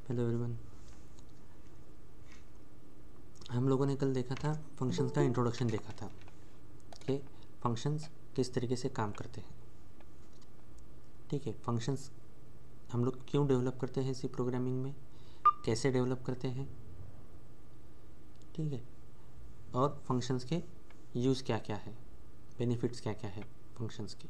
Hello everyone. हम लोगों ने कल देखा था फंक्शंस का इंट्रोडक्शन देखा था कि फंक्शंस किस तरीके से काम करते हैं। ठीक है, फंक्शंस हम लोग क्यों डेवलप करते हैं सी प्रोग्रामिंग में, कैसे डेवलप करते हैं, ठीक है, और फंक्शंस के यूज़ क्या क्या है, बेनिफिट्स क्या क्या है फंक्शंस के,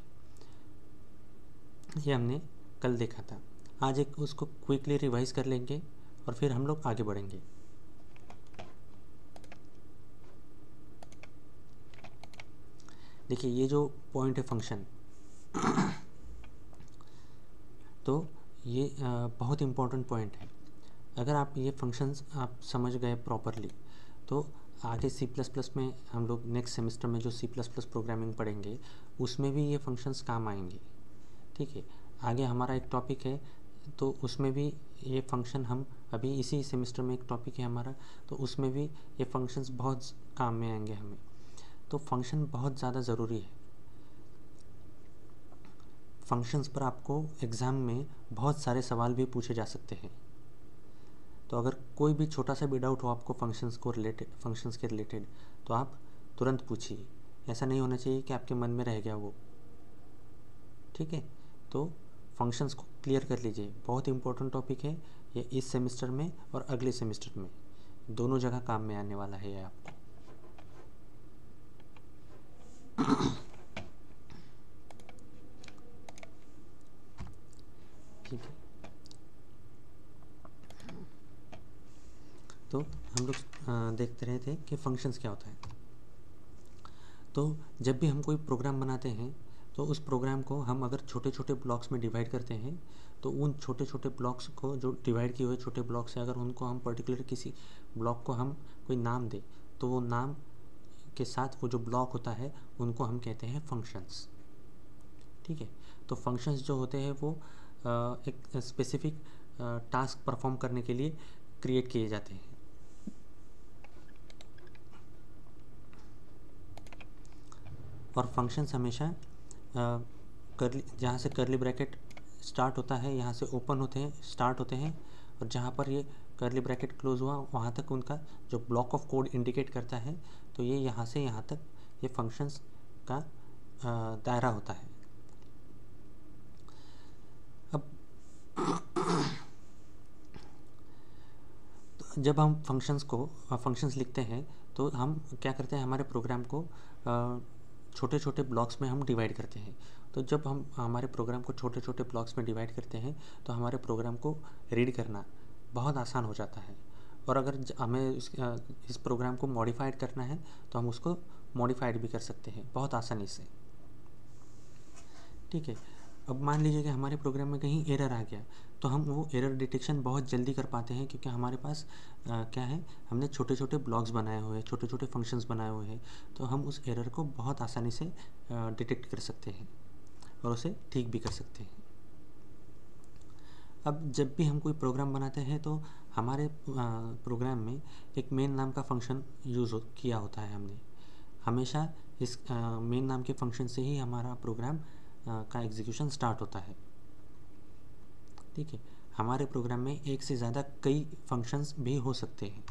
ये हमने कल देखा था। आज एक उसको क्विकली रिवाइज कर लेंगे और फिर हम लोग आगे बढ़ेंगे। देखिए, ये जो पॉइंट है फंक्शन, तो ये बहुत इम्पोर्टेंट पॉइंट है। अगर आप ये फंक्शंस आप समझ गए प्रॉपरली तो आगे सी प्लस प्लस में हम लोग नेक्स्ट सेमेस्टर में जो सी प्लस प्लस प्रोग्रामिंग पढ़ेंगे उसमें भी ये फंक्शंस काम आएंगे। ठीक है, आगे हमारा एक टॉपिक है तो उसमें भी ये फंक्शन, हम अभी इसी सेमेस्टर में एक टॉपिक है हमारा, तो उसमें भी ये फंक्शंस बहुत काम में आएंगे हमें। तो फंक्शन बहुत ज़्यादा ज़रूरी है। फंक्शंस पर आपको एग्ज़ाम में बहुत सारे सवाल भी पूछे जा सकते हैं। तो अगर कोई भी छोटा सा भी डाउट हो आपको फंक्शंस के रिलेटेड तो आप तुरंत पूछिए। ऐसा नहीं होना चाहिए कि आपके मन में रह गया वो। ठीक है, तो फंक्शंस को क्लियर कर लीजिए, बहुत इंपॉर्टेंट टॉपिक है ये इस सेमेस्टर में और अगले सेमेस्टर में दोनों जगह काम में आने वाला है ये आपको। ठीक है, तो हम लोग देखते रहे थे कि फंक्शंस क्या होता है। तो जब भी हम कोई प्रोग्राम बनाते हैं तो उस प्रोग्राम को हम अगर छोटे छोटे ब्लॉक्स में डिवाइड करते हैं तो उन छोटे छोटे ब्लॉक्स को, जो डिवाइड किए हुए छोटे ब्लॉक्स हैं, अगर उनको हम पर्टिकुलर किसी ब्लॉक को हम कोई नाम दें तो वो नाम के साथ वो जो ब्लॉक होता है उनको हम कहते हैं फंक्शंस। ठीक है, तो फंक्शंस जो होते हैं वो एक स्पेसिफिक टास्क परफॉर्म करने के लिए क्रिएट किए जाते हैं। और फंक्शंस हमेशा करली, जहाँ से करली ब्रैकेट स्टार्ट होता है यहाँ से ओपन होते हैं, स्टार्ट होते हैं, और जहाँ पर ये करली ब्रैकेट क्लोज हुआ वहाँ तक उनका जो ब्लॉक ऑफ कोड इंडिकेट करता है, तो ये यहाँ से यहाँ तक ये फंक्शंस का दायरा होता है। अब तो जब हम फंक्शंस लिखते हैं तो हम क्या करते हैं, हमारे प्रोग्राम को छोटे छोटे ब्लॉक्स में हम डिवाइड करते हैं। तो जब हम हमारे प्रोग्राम को छोटे छोटे ब्लॉक्स में डिवाइड करते हैं तो हमारे प्रोग्राम को रीड करना बहुत आसान हो जाता है। और अगर हमें इस प्रोग्राम को मॉडिफाइड करना है तो हम उसको मॉडिफाइड भी कर सकते हैं बहुत आसानी से। ठीक है, अब मान लीजिए कि हमारे प्रोग्राम में कहीं एरर आ गया तो हम वो एरर डिटेक्शन बहुत जल्दी कर पाते हैं, क्योंकि हमारे पास क्या है, हमने छोटे छोटे ब्लॉक्स बनाए हुए हैं, छोटे छोटे फंक्शंस बनाए हुए हैं, तो हम उस एरर को बहुत आसानी से डिटेक्ट कर सकते हैं और उसे ठीक भी कर सकते हैं। अब जब भी हम कोई प्रोग्राम बनाते हैं तो हमारे प्रोग्राम में एक मेन नाम का फंक्शन किया होता है हमने हमेशा। इस मेन नाम के फंक्शन से ही हमारा प्रोग्राम का एग्जीक्यूशन स्टार्ट होता है। ठीक है, हमारे प्रोग्राम में एक से ज़्यादा कई फंक्शंस भी हो सकते हैं।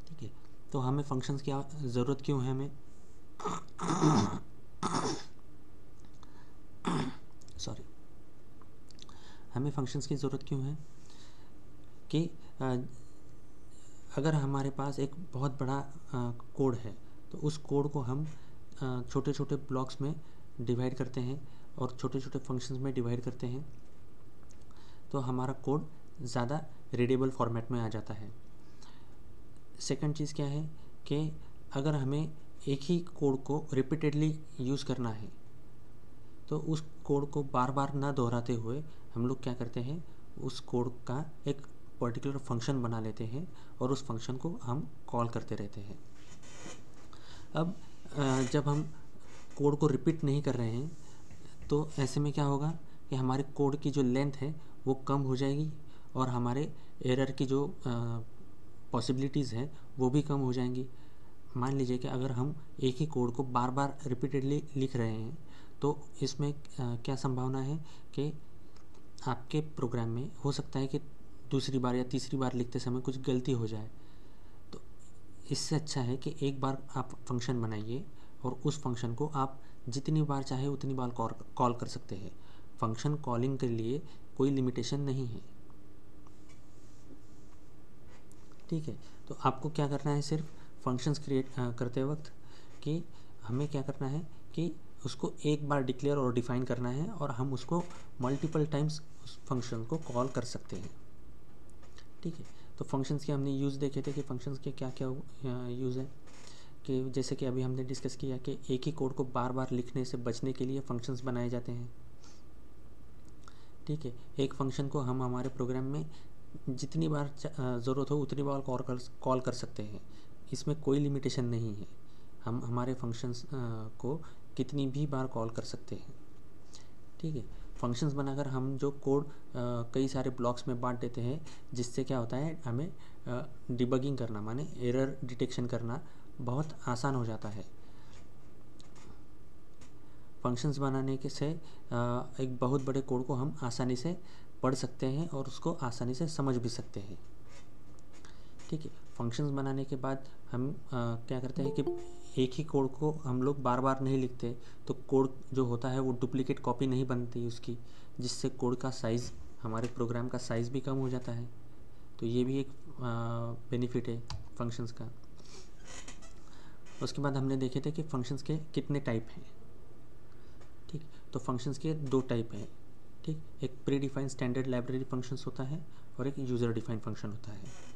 ठीक है, तो हमें फंक्शंस की ज़रूरत क्यों है, हमें सॉरी हमें फंक्शंस की ज़रूरत क्यों है कि अगर हमारे पास एक बहुत बड़ा कोड है तो उस कोड को हम छोटे छोटे ब्लॉक्स में डिवाइड करते हैं और छोटे छोटे फंक्शंस में डिवाइड करते हैं तो हमारा कोड ज़्यादा रीडेबल फॉर्मेट में आ जाता है। सेकंड चीज़ क्या है कि अगर हमें एक ही कोड को रिपीटेडली यूज़ करना है तो उस कोड को बार बार ना दोहराते हुए हम लोग क्या करते हैं, उस कोड का एक पर्टिकुलर फंक्शन बना लेते हैं और उस फंक्शन को हम कॉल करते रहते हैं। अब जब हम कोड को रिपीट नहीं कर रहे हैं तो ऐसे में क्या होगा कि हमारे कोड की जो लेंथ है वो कम हो जाएगी और हमारे एरर की जो पॉसिबिलिटीज़ है वो भी कम हो जाएंगी। मान लीजिए कि अगर हम एक ही कोड को बार बार रिपीटेडली लिख रहे हैं तो इसमें क्या संभावना है कि आपके प्रोग्राम में हो सकता है कि दूसरी बार या तीसरी बार लिखते समय कुछ गलती हो जाए। तो इससे अच्छा है कि एक बार आप फंक्शन बनाइए और उस फंक्शन को आप जितनी बार चाहे उतनी बार कॉल कर सकते हैं। फंक्शन कॉलिंग के लिए कोई लिमिटेशन नहीं है। ठीक है, तो आपको क्या करना है, सिर्फ फंक्शंस क्रिएट करते वक्त कि हमें क्या करना है कि उसको एक बार डिक्लेयर और डिफाइन करना है और हम उसको मल्टीपल टाइम्स उस फंक्शन को कॉल कर सकते हैं। ठीक है, तो फंक्शंस के हमने यूज़ देखे थे कि फंक्शंस के क्या क्या यूज़ है, कि जैसे कि अभी हमने डिस्कस किया कि एक ही कोड को बार बार लिखने से बचने के लिए फंक्शंस बनाए जाते हैं। ठीक है, एक फंक्शन को हम हमारे प्रोग्राम में जितनी बार ज़रूरत हो उतनी बार कॉल कर सकते हैं। इसमें कोई लिमिटेशन नहीं है, हम हमारे फंक्शंस को कितनी भी बार कॉल कर सकते हैं। ठीक है, फंक्शंस बनाकर हम जो कोड कई सारे ब्लॉक्स में बांट देते हैं, जिससे क्या होता है हमें डिबगिंग करना माने एरर डिटेक्शन करना बहुत आसान हो जाता है। फंक्शंस बनाने के से एक बहुत बड़े कोड को हम आसानी से पढ़ सकते हैं और उसको आसानी से समझ भी सकते हैं। ठीक है, फंक्शंस बनाने के बाद हम क्या करते हैं कि एक ही कोड को हम लोग बार बार नहीं लिखते, तो कोड जो होता है वो डुप्लीकेट कॉपी नहीं बनती उसकी, जिससे कोड का साइज़, हमारे प्रोग्राम का साइज़ भी कम हो जाता है। तो ये भी एक बेनिफिट है फंक्शंस का। उसके बाद हमने देखे थे कि फंक्शंस के कितने टाइप हैं। ठीक, तो फंक्शंस के दो टाइप हैं। ठीक, एक pre defined standard library functions होता है और एक यूज़र डिफाइंड फंक्शन होता है।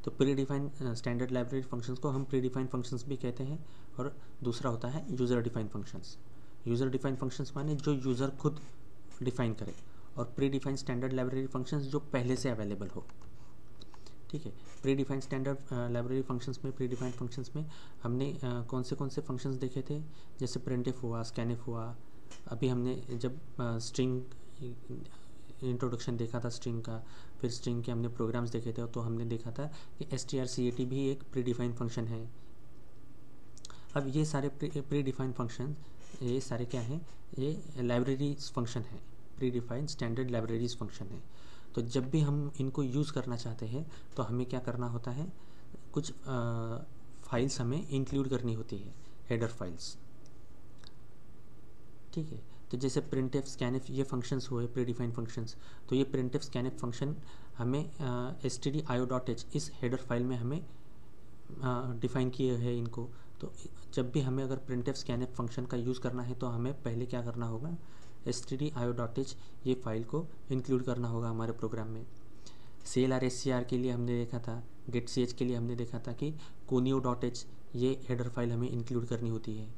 तो pre defined standard library functions को हम प्री डिफाइंड फंक्शंस भी कहते हैं, और दूसरा होता है user defined functions. User defined functions माने जो यूज़र खुद डिफाइन करे, और pre defined standard library functions जो पहले से अवेलेबल हो। ठीक है, pre defined standard library functions में, प्री डिफाइंड फंक्शंस में हमने कौन से फंक्शंस देखे थे, जैसे प्रिंटफ हुआ, स्कैनफ हुआ। अभी हमने जब स्ट्रिंग इंट्रोडक्शन देखा था स्ट्रिंग का, फिर स्ट्रिंग के हमने प्रोग्राम्स देखे थे, तो हमने देखा था कि strcat भी एक प्री डिफाइंड फंक्शन है। अब ये सारे प्री डिफाइंड फंक्शन, ये सारे क्या हैं, ये लाइब्रेरीज फंक्शन है, pre defined standard libraries function है। तो जब भी हम इनको यूज़ करना चाहते हैं तो हमें क्या करना होता है, कुछ फाइल्स हमें इंक्लूड करनी होती है, हेडर फाइल्स। ठीक है, तो जैसे प्रिंटफ, स्कैनफ ये फंक्शंस हुए प्री डिफाइंड फंक्शंस, तो ये प्रिंटफ, स्कैनफ फंक्शन हमें stdio.h इस हेडर फाइल में हमें डिफ़ाइन किए हैं इनको। तो जब भी हमें अगर प्रिंटफ, स्कैनफ फंक्शन का यूज़ करना है तो हमें पहले क्या करना होगा, stdio.h ये फाइल को इंक्लूड करना होगा हमारे प्रोग्राम में। CLR SCR के लिए हमने देखा था, getch के लिए हमने देखा था कि conio.h ये हेडर फाइल हमें इंक्लूड करनी होती है।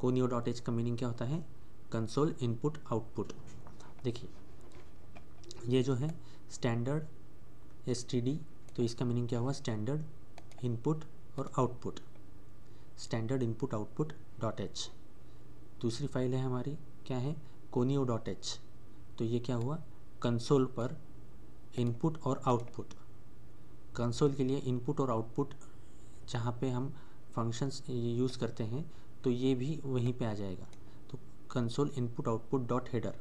conio.h का मीनिंग क्या होता है, कंसोल इनपुट आउटपुट। देखिए ये जो है स्टैंडर्ड std, तो इसका मीनिंग क्या हुआ, स्टैंडर्ड इनपुट और output, standard input output .h। दूसरी फाइल है हमारी क्या है, conio.h, तो ये क्या हुआ, कंसोल पर इनपुट और आउटपुट। कंसोल के लिए इनपुट और आउटपुट जहाँ पे हम फंक्शंस यूज़ करते हैं, तो ये भी वहीं पे आ जाएगा। तो console input output dot header.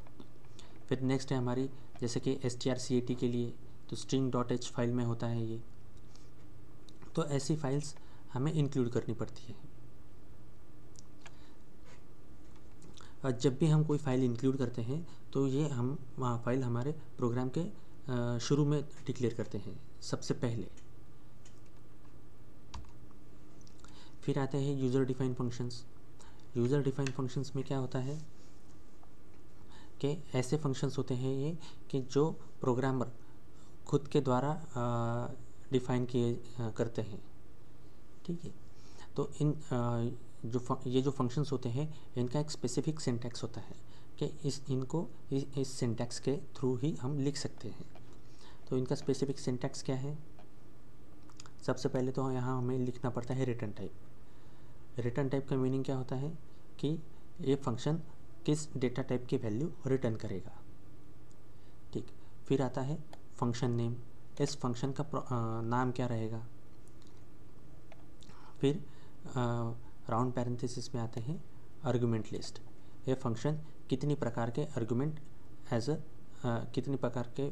फिर नेक्स्ट है हमारी जैसे कि strcat के लिए, तो string.h फाइल में होता है ये। तो ऐसी फाइल्स हमें इंक्लूड करनी पड़ती है। और जब भी हम कोई फाइल इंक्लूड करते हैं तो ये हम फाइल हमारे प्रोग्राम के शुरू में डिक्लेयर करते हैं सबसे पहले। फिर आते हैं user defined functions. User defined functions में क्या होता है कि ऐसे फंक्शंस होते हैं ये कि जो प्रोग्रामर खुद के द्वारा डिफ़ाइन किए करते हैं। ठीक है, तो इन ये जो फंक्शंस होते हैं इनका एक स्पेसिफिक सिंटैक्स होता है कि इनको इस सिंटैक्स के थ्रू ही हम लिख सकते हैं। तो इनका स्पेसिफिक सिंटैक्स क्या है, सबसे पहले तो यहाँ हमें लिखना पड़ता है रिटर्न टाइप। रिटर्न टाइप का मीनिंग क्या होता है कि ये फंक्शन किस डेटा टाइप की वैल्यू रिटर्न करेगा। ठीक, फिर आता है फंक्शन नेम, इस फंक्शन का नाम क्या रहेगा। फिर राउंड पैरेंथेसिस में आते हैं आर्गुमेंट लिस्ट, ये फंक्शन कितनी प्रकार के आर्गुमेंट कितनी प्रकार के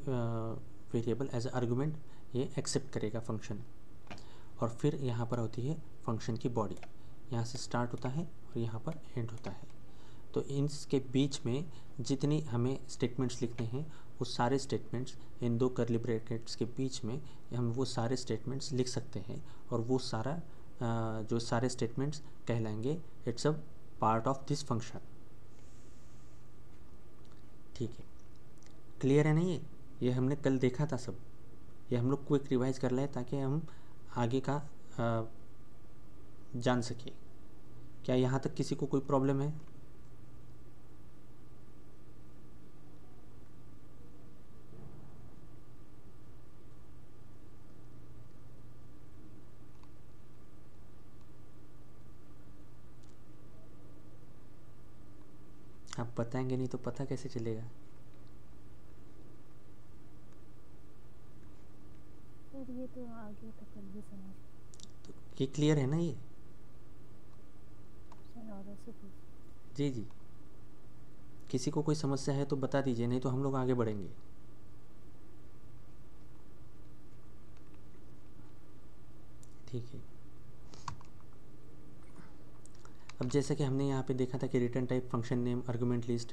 वेरिएबल एज आर्गुमेंट ये एक्सेप्ट करेगा फंक्शन। और फिर यहाँ पर होती है फंक्शन की बॉडी, यहाँ से स्टार्ट होता है और यहाँ पर एंड होता है। तो इनके बीच में जितनी हमें स्टेटमेंट्स लिखने हैं वो सारे स्टेटमेंट्स इन दो कर्ली ब्रैकेट्स के बीच में हम वो सारे स्टेटमेंट्स लिख सकते हैं, और वो सारा जो सारे स्टेटमेंट्स कहलाएंगे it's a part of this function. ठीक है, क्लियर है नहीं? ये हमने कल देखा था सब, ये हम लोग क्विक रिवाइज कर रहे हैं ताकि हम आगे का जान सके। क्या यहाँ तक किसी को कोई प्रॉब्लम है? आप बताएंगे नहीं तो पता कैसे चलेगा? सर ये तो आगे तो कल भी समझ। तो ये क्लियर है ना ये? सर और ऐसे पूछ। जी जी, किसी को कोई समस्या है तो बता दीजिए, नहीं तो हम लोग आगे बढ़ेंगे। ठीक है, अब जैसे कि हमने यहाँ पे देखा था कि return type, function name, argument list,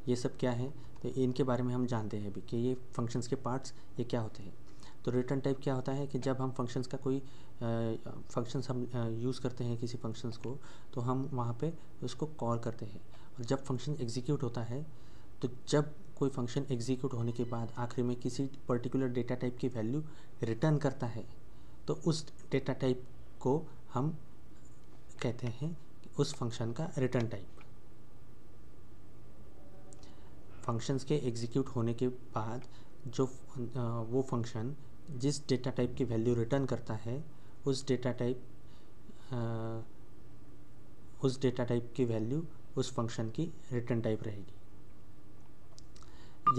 ये सब क्या है, तो इनके बारे में हम जानते हैं अभी कि ये फंक्शंस के पार्ट्स ये क्या होते हैं। तो रिटर्न टाइप क्या होता है कि जब हम फंक्शंस का कोई फंक्शंस हम यूज़ करते हैं किसी फंक्शंस को, तो हम वहाँ पे उसको कॉल करते हैं। और जब फंक्शन एग्जीक्यूट होता है, तो जब कोई फंक्शन एग्जीक्यूट होने के बाद आखिरी में किसी पर्टिकुलर डेटा टाइप की वैल्यू रिटर्न करता है, तो उस डेटा टाइप को हम कहते हैं उस फंक्शन का रिटर्न टाइप। फंक्शंस के एग्जीक्यूट होने के बाद जो वो फंक्शन जिस डेटा टाइप की वैल्यू रिटर्न करता है, उस डेटा टाइप की वैल्यू उस फंक्शन की रिटर्न टाइप रहेगी।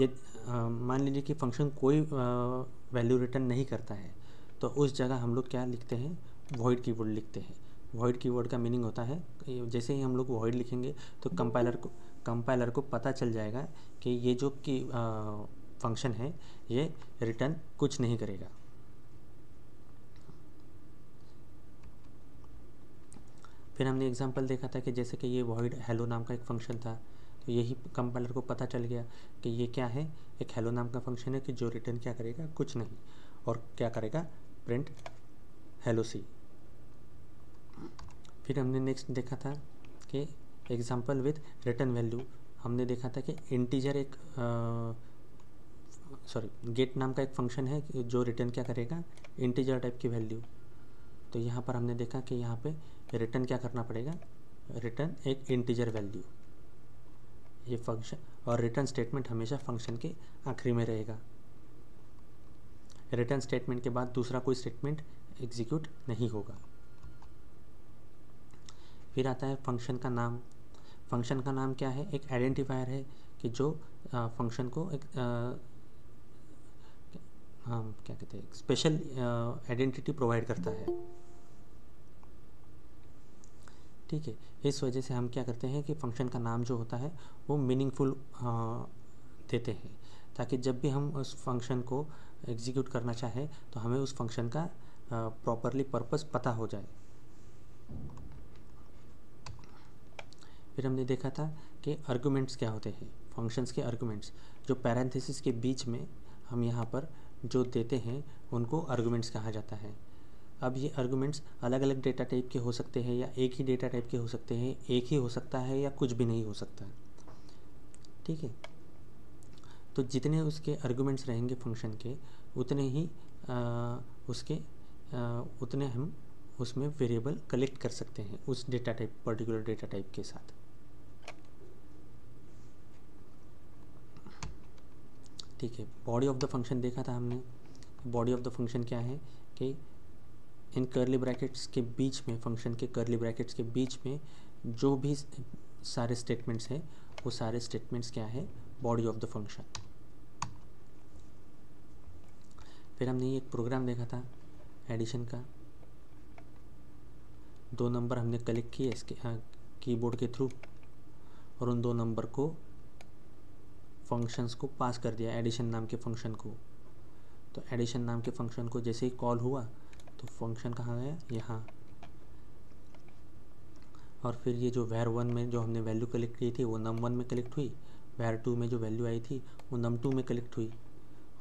ये मान लीजिए कि फंक्शन कोई वैल्यू रिटर्न नहीं करता है, तो उस जगह हम लोग क्या लिखते हैं, वॉइड कीवर्ड लिखते हैं। वॉइड कीवर्ड का मीनिंग होता है, जैसे ही हम लोग वॉइड लिखेंगे तो कंपाइलर को पता चल जाएगा कि ये जो कि फंक्शन है ये रिटर्न कुछ नहीं करेगा। फिर हमने एग्जांपल देखा था कि जैसे कि ये वॉइड हेलो नाम का एक फंक्शन था, तो यही कंपाइलर को पता चल गया कि ये क्या है, एक हेलो नाम का फंक्शन है कि जो रिटर्न क्या करेगा, कुछ नहीं, और क्या करेगा, प्रिंट हेलो सी। फिर हमने नेक्स्ट देखा था कि एग्जांपल विद रिटर्न वैल्यू, हमने देखा था कि इंटीजर एक गेट नाम का एक फंक्शन है जो रिटर्न क्या करेगा, इंटीजर टाइप की वैल्यू। तो यहाँ पर हमने देखा कि यहाँ पे रिटर्न क्या करना पड़ेगा, रिटर्न एक इंटीजर वैल्यू, ये फंक्शन, और रिटर्न स्टेटमेंट हमेशा फंक्शन के आखिरी में रहेगा। रिटर्न स्टेटमेंट के बाद दूसरा कोई स्टेटमेंट एग्जीक्यूट नहीं होगा। फिर आता है फंक्शन का नाम। फंक्शन का नाम क्या है, एक आइडेंटिफायर है कि जो फंक्शन को एक हम क्या कहते हैं, स्पेशल आइडेंटिटी प्रोवाइड करता है। ठीक है, इस वजह से हम क्या करते हैं कि फंक्शन का नाम जो होता है वो मीनिंगफुल देते हैं, ताकि जब भी हम उस फंक्शन को एग्जीक्यूट करना चाहें तो हमें उस फंक्शन का प्रॉपरली पर्पस पता हो जाए। फिर हमने देखा था कि आर्गुमेंट्स क्या होते हैं, फंक्शंस के आर्गुमेंट्स, जो पैरेंथेसिस के बीच में हम यहाँ पर जो देते हैं उनको आर्गुमेंट्स कहा जाता है। अब ये आर्गुमेंट्स अलग अलग डेटा टाइप के हो सकते हैं या एक ही डेटा टाइप के हो सकते हैं, एक ही हो सकता है या कुछ भी नहीं हो सकता है। ठीक है, तो जितने उसके आर्गुमेंट्स रहेंगे फंक्शन के, उतने ही उतने हम उसमें वेरिएबल कलेक्ट कर सकते हैं उस data type, particular data type के साथ। ठीक है, बॉडी ऑफ द फंक्शन देखा था हमने। बॉडी ऑफ द फंक्शन क्या है कि इन कर्ली ब्रैकेट्स के बीच में, फंक्शन के कर्ली ब्रैकेट्स के बीच में जो भी सारे स्टेटमेंट्स हैं वो सारे स्टेटमेंट्स क्या है, बॉडी ऑफ द फंक्शन। फिर हमने एक प्रोग्राम देखा था एडिशन का, 2 नंबर हमने कलेक्ट किए इसके कीबोर्ड के थ्रू, और उन 2 नंबर को फंक्शंस को पास कर दिया, एडिशन नाम के फंक्शन को। तो एडिशन नाम के फंक्शन को जैसे ही कॉल हुआ तो फंक्शन कहाँ गया, यहाँ। और फिर ये जो var1 में जो हमने वैल्यू कलेक्ट की थी वो num1 में कलेक्ट हुई, var2 में जो वैल्यू आई थी वो num2 में कलेक्ट हुई,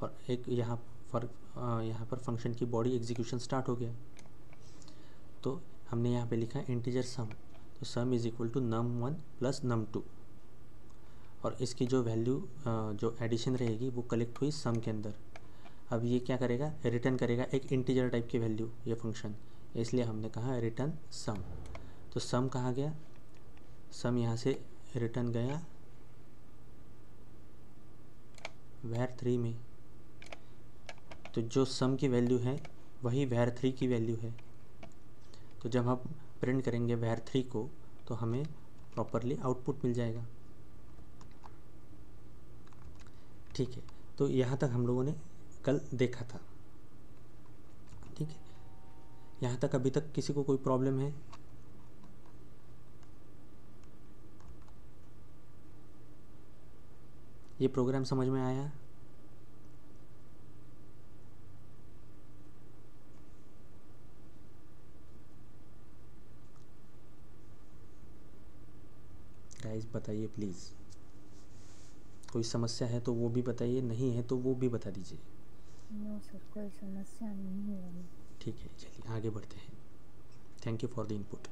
और एक यहाँ पर फंक्शन की बॉडी एग्जीक्यूशन स्टार्ट हो गया। तो हमने यहाँ पे लिखा इंटीजर सम, तो sum is equal to num1 plus num2, और इसकी जो वैल्यू जो एडिशन रहेगी वो कलेक्ट हुई सम के अंदर। अब ये क्या करेगा, रिटर्न करेगा एक इंटीजर टाइप की वैल्यू ये फंक्शन, इसलिए हमने कहा रिटर्न सम। तो सम कहाँ गया, सम यहाँ से रिटर्न गया var3 में। तो जो सम की वैल्यू है वही var3 की वैल्यू है। तो जब हम प्रिंट करेंगे var3 को तो हमें प्रॉपरली आउटपुट मिल जाएगा। ठीक है, तो यहाँ तक हम लोगों ने कल देखा था। ठीक है, यहाँ तक अभी तक किसी को कोई प्रॉब्लम है? ये प्रोग्राम समझ में आया? गाइस बताइए प्लीज़, कोई समस्या है तो वो भी बताइए, नहीं है तो वो भी बता दीजिए। नो सर, कोई समस्या नहीं है अभी। ठीक है, चलिए आगे बढ़ते हैं। Thank you for the input.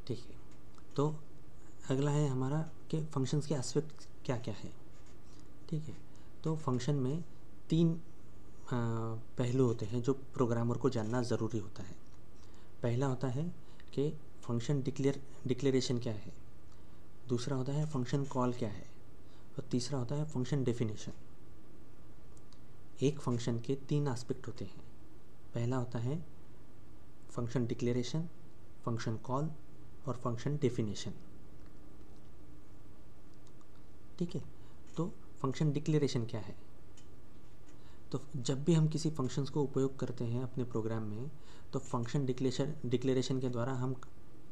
ठीक है, तो अगला है हमारा कि फंक्शंस के एस्पेक्ट क्या क्या है। ठीक है, तो फंक्शन में 3 पहलू होते हैं जो प्रोग्रामर को जानना ज़रूरी होता है। पहला होता है कि फंक्शन डिक्लेरेशन क्या है, दूसरा होता है फंक्शन कॉल क्या है, और तीसरा होता है फंक्शन डेफिनेशन। एक फंक्शन के 3 एस्पेक्ट होते हैं। पहला होता है फंक्शन डिक्लेरेशन, फंक्शन कॉल और फंक्शन डेफिनेशन। ठीक है, तो फंक्शन डिक्लेरेशन क्या है? तो जब भी हम किसी फंक्शंस को उपयोग करते हैं अपने प्रोग्राम में, तो फंक्शन डिक्लेरेशन के द्वारा हम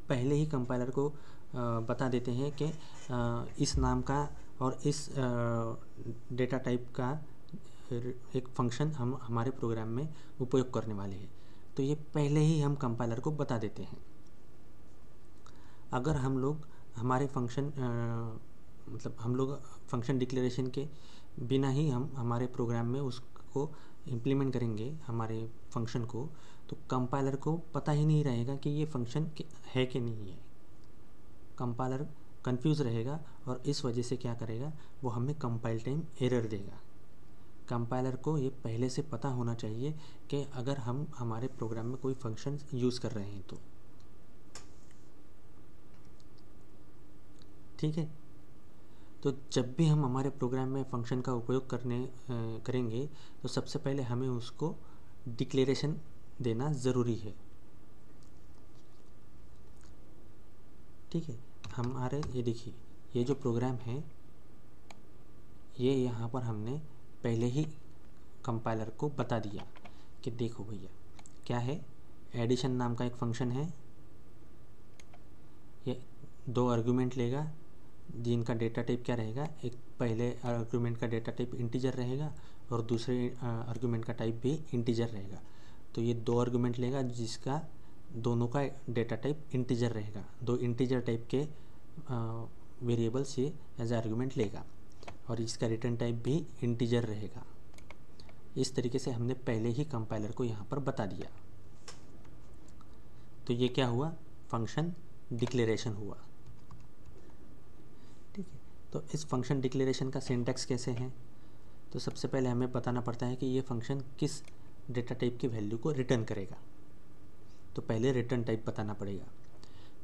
पहले ही कंपाइलर को बता देते हैं कि इस नाम का और इस डेटा टाइप का एक फंक्शन हम हमारे प्रोग्राम में उपयोग करने वाले हैं। तो ये पहले ही हम कंपाइलर को बता देते हैं। अगर हम लोग हमारे फंक्शन मतलब हम लोग फंक्शन डिक्लेरेशन के बिना ही हम हमारे प्रोग्राम में उसको इम्प्लीमेंट करेंगे हमारे फंक्शन को, तो कंपाइलर को पता ही नहीं रहेगा कि ये फंक्शन है कि नहीं है। कंपाइलर कंफ्यूज रहेगा और इस वजह से क्या करेगा, वो हमें कंपाइल टाइम एरर देगा। कंपाइलर को ये पहले से पता होना चाहिए कि अगर हम हमारे प्रोग्राम में कोई फंक्शन यूज़ कर रहे हैं तो। ठीक है, तो जब भी हम हमारे प्रोग्राम में फंक्शन का उपयोग करेंगे तो सबसे पहले हमें उसको डिक्लेरेशन देना ज़रूरी है। ठीक है, हमारे ये देखिए, ये जो प्रोग्राम है ये यहाँ पर हमने पहले ही कंपाइलर को बता दिया कि देखो भैया क्या है, एडिशन नाम का एक फंक्शन है, ये 2 आर्गुमेंट लेगा जिनका डेटा टाइप क्या रहेगा, एक पहले आर्गुमेंट का डेटा टाइप इंटीजर रहेगा और दूसरे आर्गुमेंट का टाइप भी इंटीजर रहेगा। तो ये 2 आर्गुमेंट लेगा जिसका दोनों का डेटा टाइप इंटीजर रहेगा। 2 इंटीजर टाइप के वेरिएबल्स ये एज आर्गुमेंट लेगा और इसका रिटर्न टाइप भी इंटीजर रहेगा। इस तरीके से हमने पहले ही कंपाइलर को यहाँ पर बता दिया। तो ये क्या हुआ, फंक्शन डिक्लेरेशन हुआ। ठीक है, तो इस फंक्शन डिक्लेरेशन का सिंटैक्स कैसे है, तो सबसे पहले हमें बताना पड़ता है कि ये फंक्शन किस डेटा टाइप की वैल्यू को रिटर्न करेगा। तो पहले रिटर्न टाइप बताना पड़ेगा,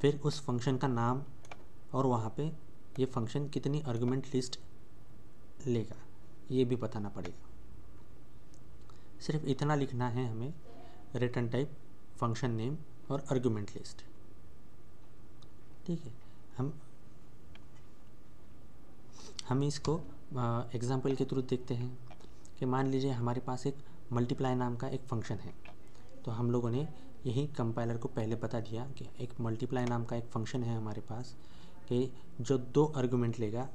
फिर उस फंक्शन का नाम और वहाँ पे ये फंक्शन कितनी आर्गुमेंट लिस्ट लेगा ये भी बताना पड़ेगा। सिर्फ इतना लिखना है हमें, रिटर्न टाइप, फंक्शन नेम और आर्गुमेंट लिस्ट। ठीक है, हम इसको एग्जाम्पल के थ्रू देखते हैं कि मान लीजिए हमारे पास एक मल्टीप्लाई नाम का एक फंक्शन है। तो हम लोगों ने यही कंपाइलर को पहले बता दिया कि एक मल्टीप्लाई नाम का एक फंक्शन है हमारे पास कि जो 2 आर्गुमेंट लेगा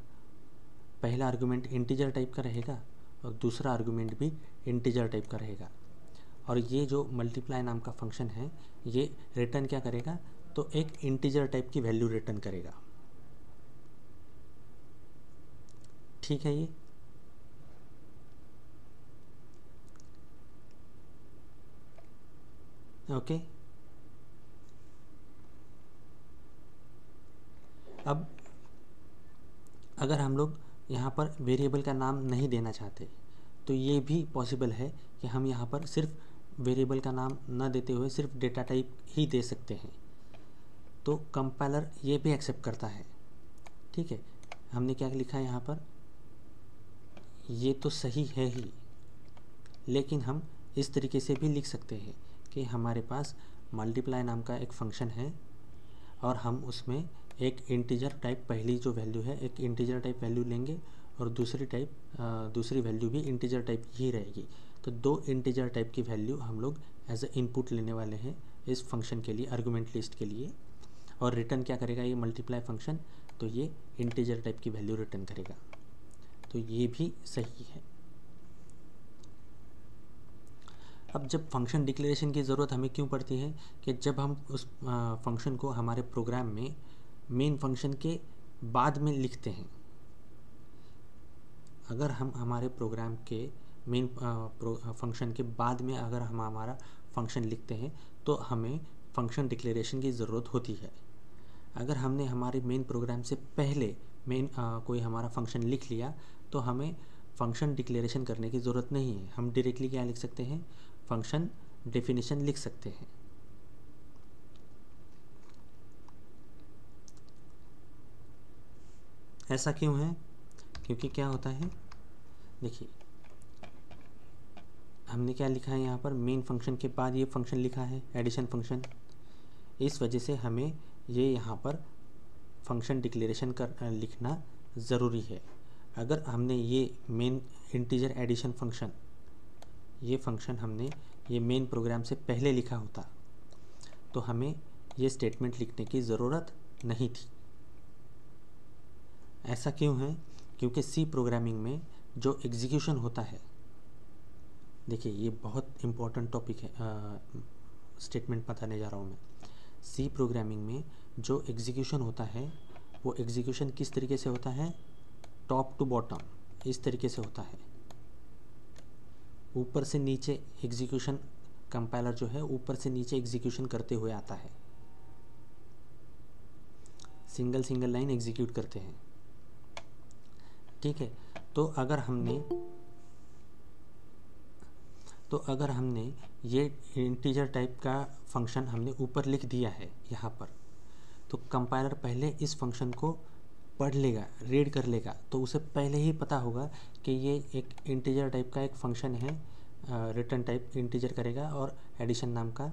पहला आर्गुमेंट इंटीजर टाइप का रहेगा और दूसरा आर्गुमेंट भी इंटीजर टाइप का रहेगा। और ये जो मल्टीप्लाई नाम का फंक्शन है ये रिटर्न क्या करेगा, तो एक इंटीजर टाइप की वैल्यू रिटर्न करेगा। ठीक है ये। ओके। अब अगर हम लोग यहाँ पर वेरिएबल का नाम नहीं देना चाहते तो ये भी पॉसिबल है कि हम यहाँ पर सिर्फ वेरिएबल का नाम न देते हुए सिर्फ डेटा टाइप ही दे सकते हैं। तो कंपाइलर ये भी एक्सेप्ट करता है। ठीक है, हमने क्या लिखा है यहाँ पर, ये तो सही है ही, लेकिन हम इस तरीके से भी लिख सकते हैं कि हमारे पास मल्टीप्लाई नाम का एक फंक्शन है और हम उसमें एक इंटीजर टाइप पहली जो वैल्यू है एक इंटीजर टाइप वैल्यू लेंगे और दूसरी वैल्यू भी इंटीजर टाइप ही रहेगी। तो दो इंटीजर टाइप की वैल्यू हम लोग एज ए इनपुट लेने वाले हैं इस फंक्शन के लिए, आर्गुमेंट लिस्ट के लिए। और रिटर्न क्या करेगा ये मल्टीप्लाई फंक्शन, तो ये इंटीजर टाइप की वैल्यू रिटर्न करेगा। तो ये भी सही है। अब जब फंक्शन डिक्लेरेशन की ज़रूरत हमें क्यों पड़ती है कि जब हम उस फंक्शन को हमारे प्रोग्राम में मेन फंक्शन के बाद में लिखते हैं। अगर हम हमारे प्रोग्राम के मेन फंक्शन के बाद में अगर हम हमारा फंक्शन लिखते हैं तो हमें फंक्शन डिक्लेरेशन की ज़रूरत होती है। अगर हमने हमारे मेन प्रोग्राम से पहले कोई हमारा फंक्शन लिख लिया तो हमें फंक्शन डिक्लेरेशन करने की ज़रूरत नहीं है। हम डायरेक्टली क्या लिख सकते हैं, फंक्शन डेफिनेशन लिख सकते हैं। ऐसा क्यों है, क्योंकि क्या होता है, देखिए हमने क्या लिखा है यहाँ पर, मेन फंक्शन के बाद ये फंक्शन लिखा है एडिशन फंक्शन। इस वजह से हमें ये यहाँ पर फंक्शन डिक्लेरेशन कर लिखना ज़रूरी है। अगर हमने ये मेन इंटीजर एडिशन फंक्शन ये फंक्शन हमने ये मेन प्रोग्राम से पहले लिखा होता तो हमें ये स्टेटमेंट लिखने की ज़रूरत नहीं थी। ऐसा क्यों है, क्योंकि सी प्रोग्रामिंग में जो एग्जीक्यूशन होता है, देखिए ये बहुत इम्पोर्टेंट टॉपिक है, स्टेटमेंट बताने जा रहा हूँ मैं। सी प्रोग्रामिंग में जो एग्जीक्यूशन होता है वो एग्जीक्यूशन किस तरीके से होता है, टॉप टू बॉटम इस तरीके से होता है। ऊपर से नीचे एग्जीक्यूशन, कंपाइलर जो है ऊपर से नीचे एग्जीक्यूशन करते हुए आता है, सिंगल सिंगल लाइन एग्जीक्यूट करते हैं। ठीक है, तो अगर हमने ये इंटीजर टाइप का फंक्शन हमने ऊपर लिख दिया है यहाँ पर, तो कंपाइलर पहले इस फंक्शन को पढ़ लेगा, रीड कर लेगा, तो उसे पहले ही पता होगा कि ये एक इंटीजर टाइप का एक फंक्शन है, रिटर्न टाइप इंटीजर करेगा और एडिशन नाम का,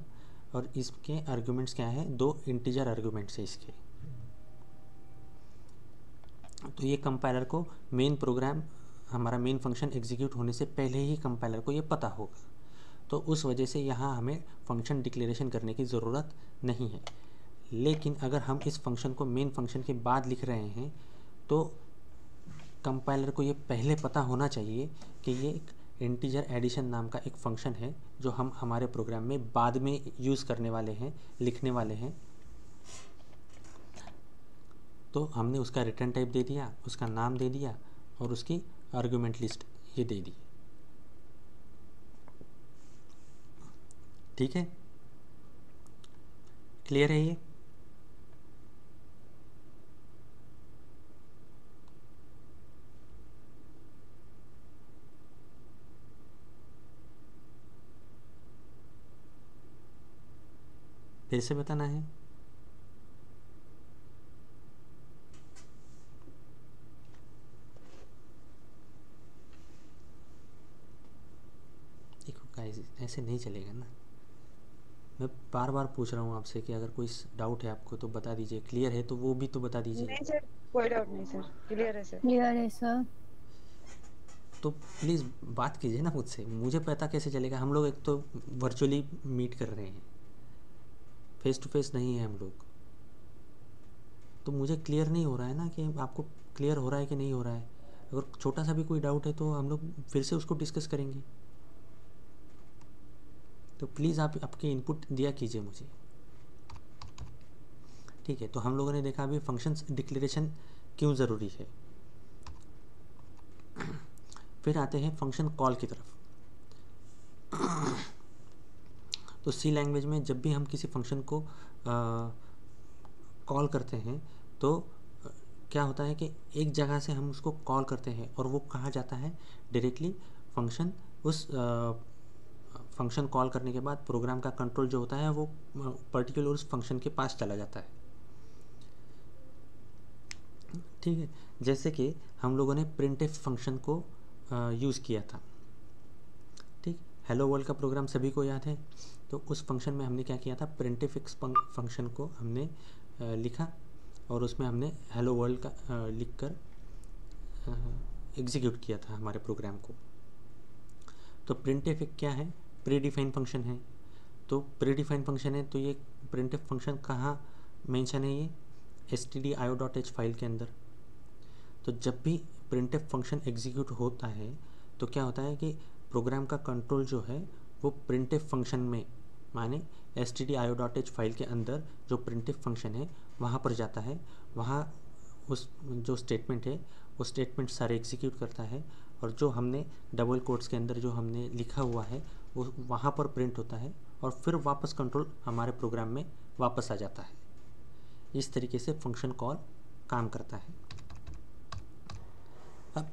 और इसके आर्गुमेंट्स क्या है, दो इंटीजर आर्गुमेंट्स है इसके। तो ये कंपाइलर को मेन प्रोग्राम हमारा मेन फंक्शन एग्जीक्यूट होने से पहले ही कंपाइलर को ये पता होगा। तो उस वजह से यहाँ हमें फंक्शन डिक्लेरेशन करने की ज़रूरत नहीं है। लेकिन अगर हम इस फंक्शन को मेन फंक्शन के बाद लिख रहे हैं तो कंपाइलर को ये पहले पता होना चाहिए कि ये एक इंटीजर एडिशन नाम का एक फंक्शन है जो हम हमारे प्रोग्राम में बाद में यूज़ करने वाले हैं, लिखने वाले हैं। तो हमने उसका रिटर्न टाइप दे दिया, उसका नाम दे दिया और उसकी आर्गुमेंट लिस्ट ये दे दी। ठीक है, क्लियर है ये? फिर से बताना है। देखो गाइस, ऐसे नहीं चलेगा ना। मैं बार बार पूछ रहा हूँ आपसे कि अगर कोई डाउट है आपको तो बता दीजिए, क्लियर है तो वो भी तो बता दीजिए। नहीं सर, कोई डाउट नहीं सर, क्लियर है सर। क्लियर है सर। तो प्लीज़ बात कीजिए ना मुझसे, मुझे पता कैसे चलेगा। हम लोग एक तो वर्चुअली मीट कर रहे हैं, फेस टू फेस नहीं है हम लोग। तो मुझे क्लियर नहीं हो रहा है ना कि आपको क्लियर हो रहा है कि नहीं हो रहा है। अगर छोटा सा भी कोई डाउट है तो हम लोग फिर से उसको डिस्कस करेंगे। तो प्लीज़ आप आपके इनपुट दिया कीजिए मुझे। ठीक है, तो हम लोगों ने देखा अभी फंक्शंस डिक्लेरेशन क्यों ज़रूरी है। फिर आते हैं फंक्शन कॉल की तरफ। तो सी लैंग्वेज में जब भी हम किसी फंक्शन को कॉल करते हैं तो क्या होता है कि एक जगह से हम उसको कॉल करते हैं और वो कहाँ जाता है, डायरेक्टली फंक्शन उस फंक्शन कॉल करने के बाद प्रोग्राम का कंट्रोल जो होता है वो पर्टिकुलर उस फंक्शन के पास चला जाता है। ठीक है, जैसे कि हम लोगों ने प्रिंटफ फंक्शन को यूज़ किया था। ठीक, हेलो वर्ल्ड का प्रोग्राम सभी को याद है। तो उस फंक्शन में हमने क्या किया था, प्रिंटफ फंक्शन को हमने लिखा और उसमें हमने हेलो वर्ल्ड का लिखकर एग्जीक्यूट किया था हमारे प्रोग्राम को। तो प्रिंटफ क्या है, प्री डिफाइन फंक्शन है। तो प्री डिफाइन फंक्शन है तो ये प्रिंटफ फंक्शन कहाँ मेंशन है, ये stdio.h फाइल के अंदर। तो जब भी प्रिंटफ फंक्शन एग्जीक्यूट होता है तो क्या होता है कि प्रोग्राम का कंट्रोल जो है वो प्रिंटफ फंक्शन में, माने stdio.h फाइल के अंदर जो प्रिंटफ फंक्शन है वहाँ पर जाता है। वहाँ उस जो स्टेटमेंट है वो स्टेटमेंट सारे एग्जीक्यूट करता है और जो हमने डबल कोट्स के अंदर जो हमने लिखा हुआ है वो वहाँ पर प्रिंट होता है और फिर वापस कंट्रोल हमारे प्रोग्राम में वापस आ जाता है। इस तरीके से फंक्शन कॉल काम करता है। अब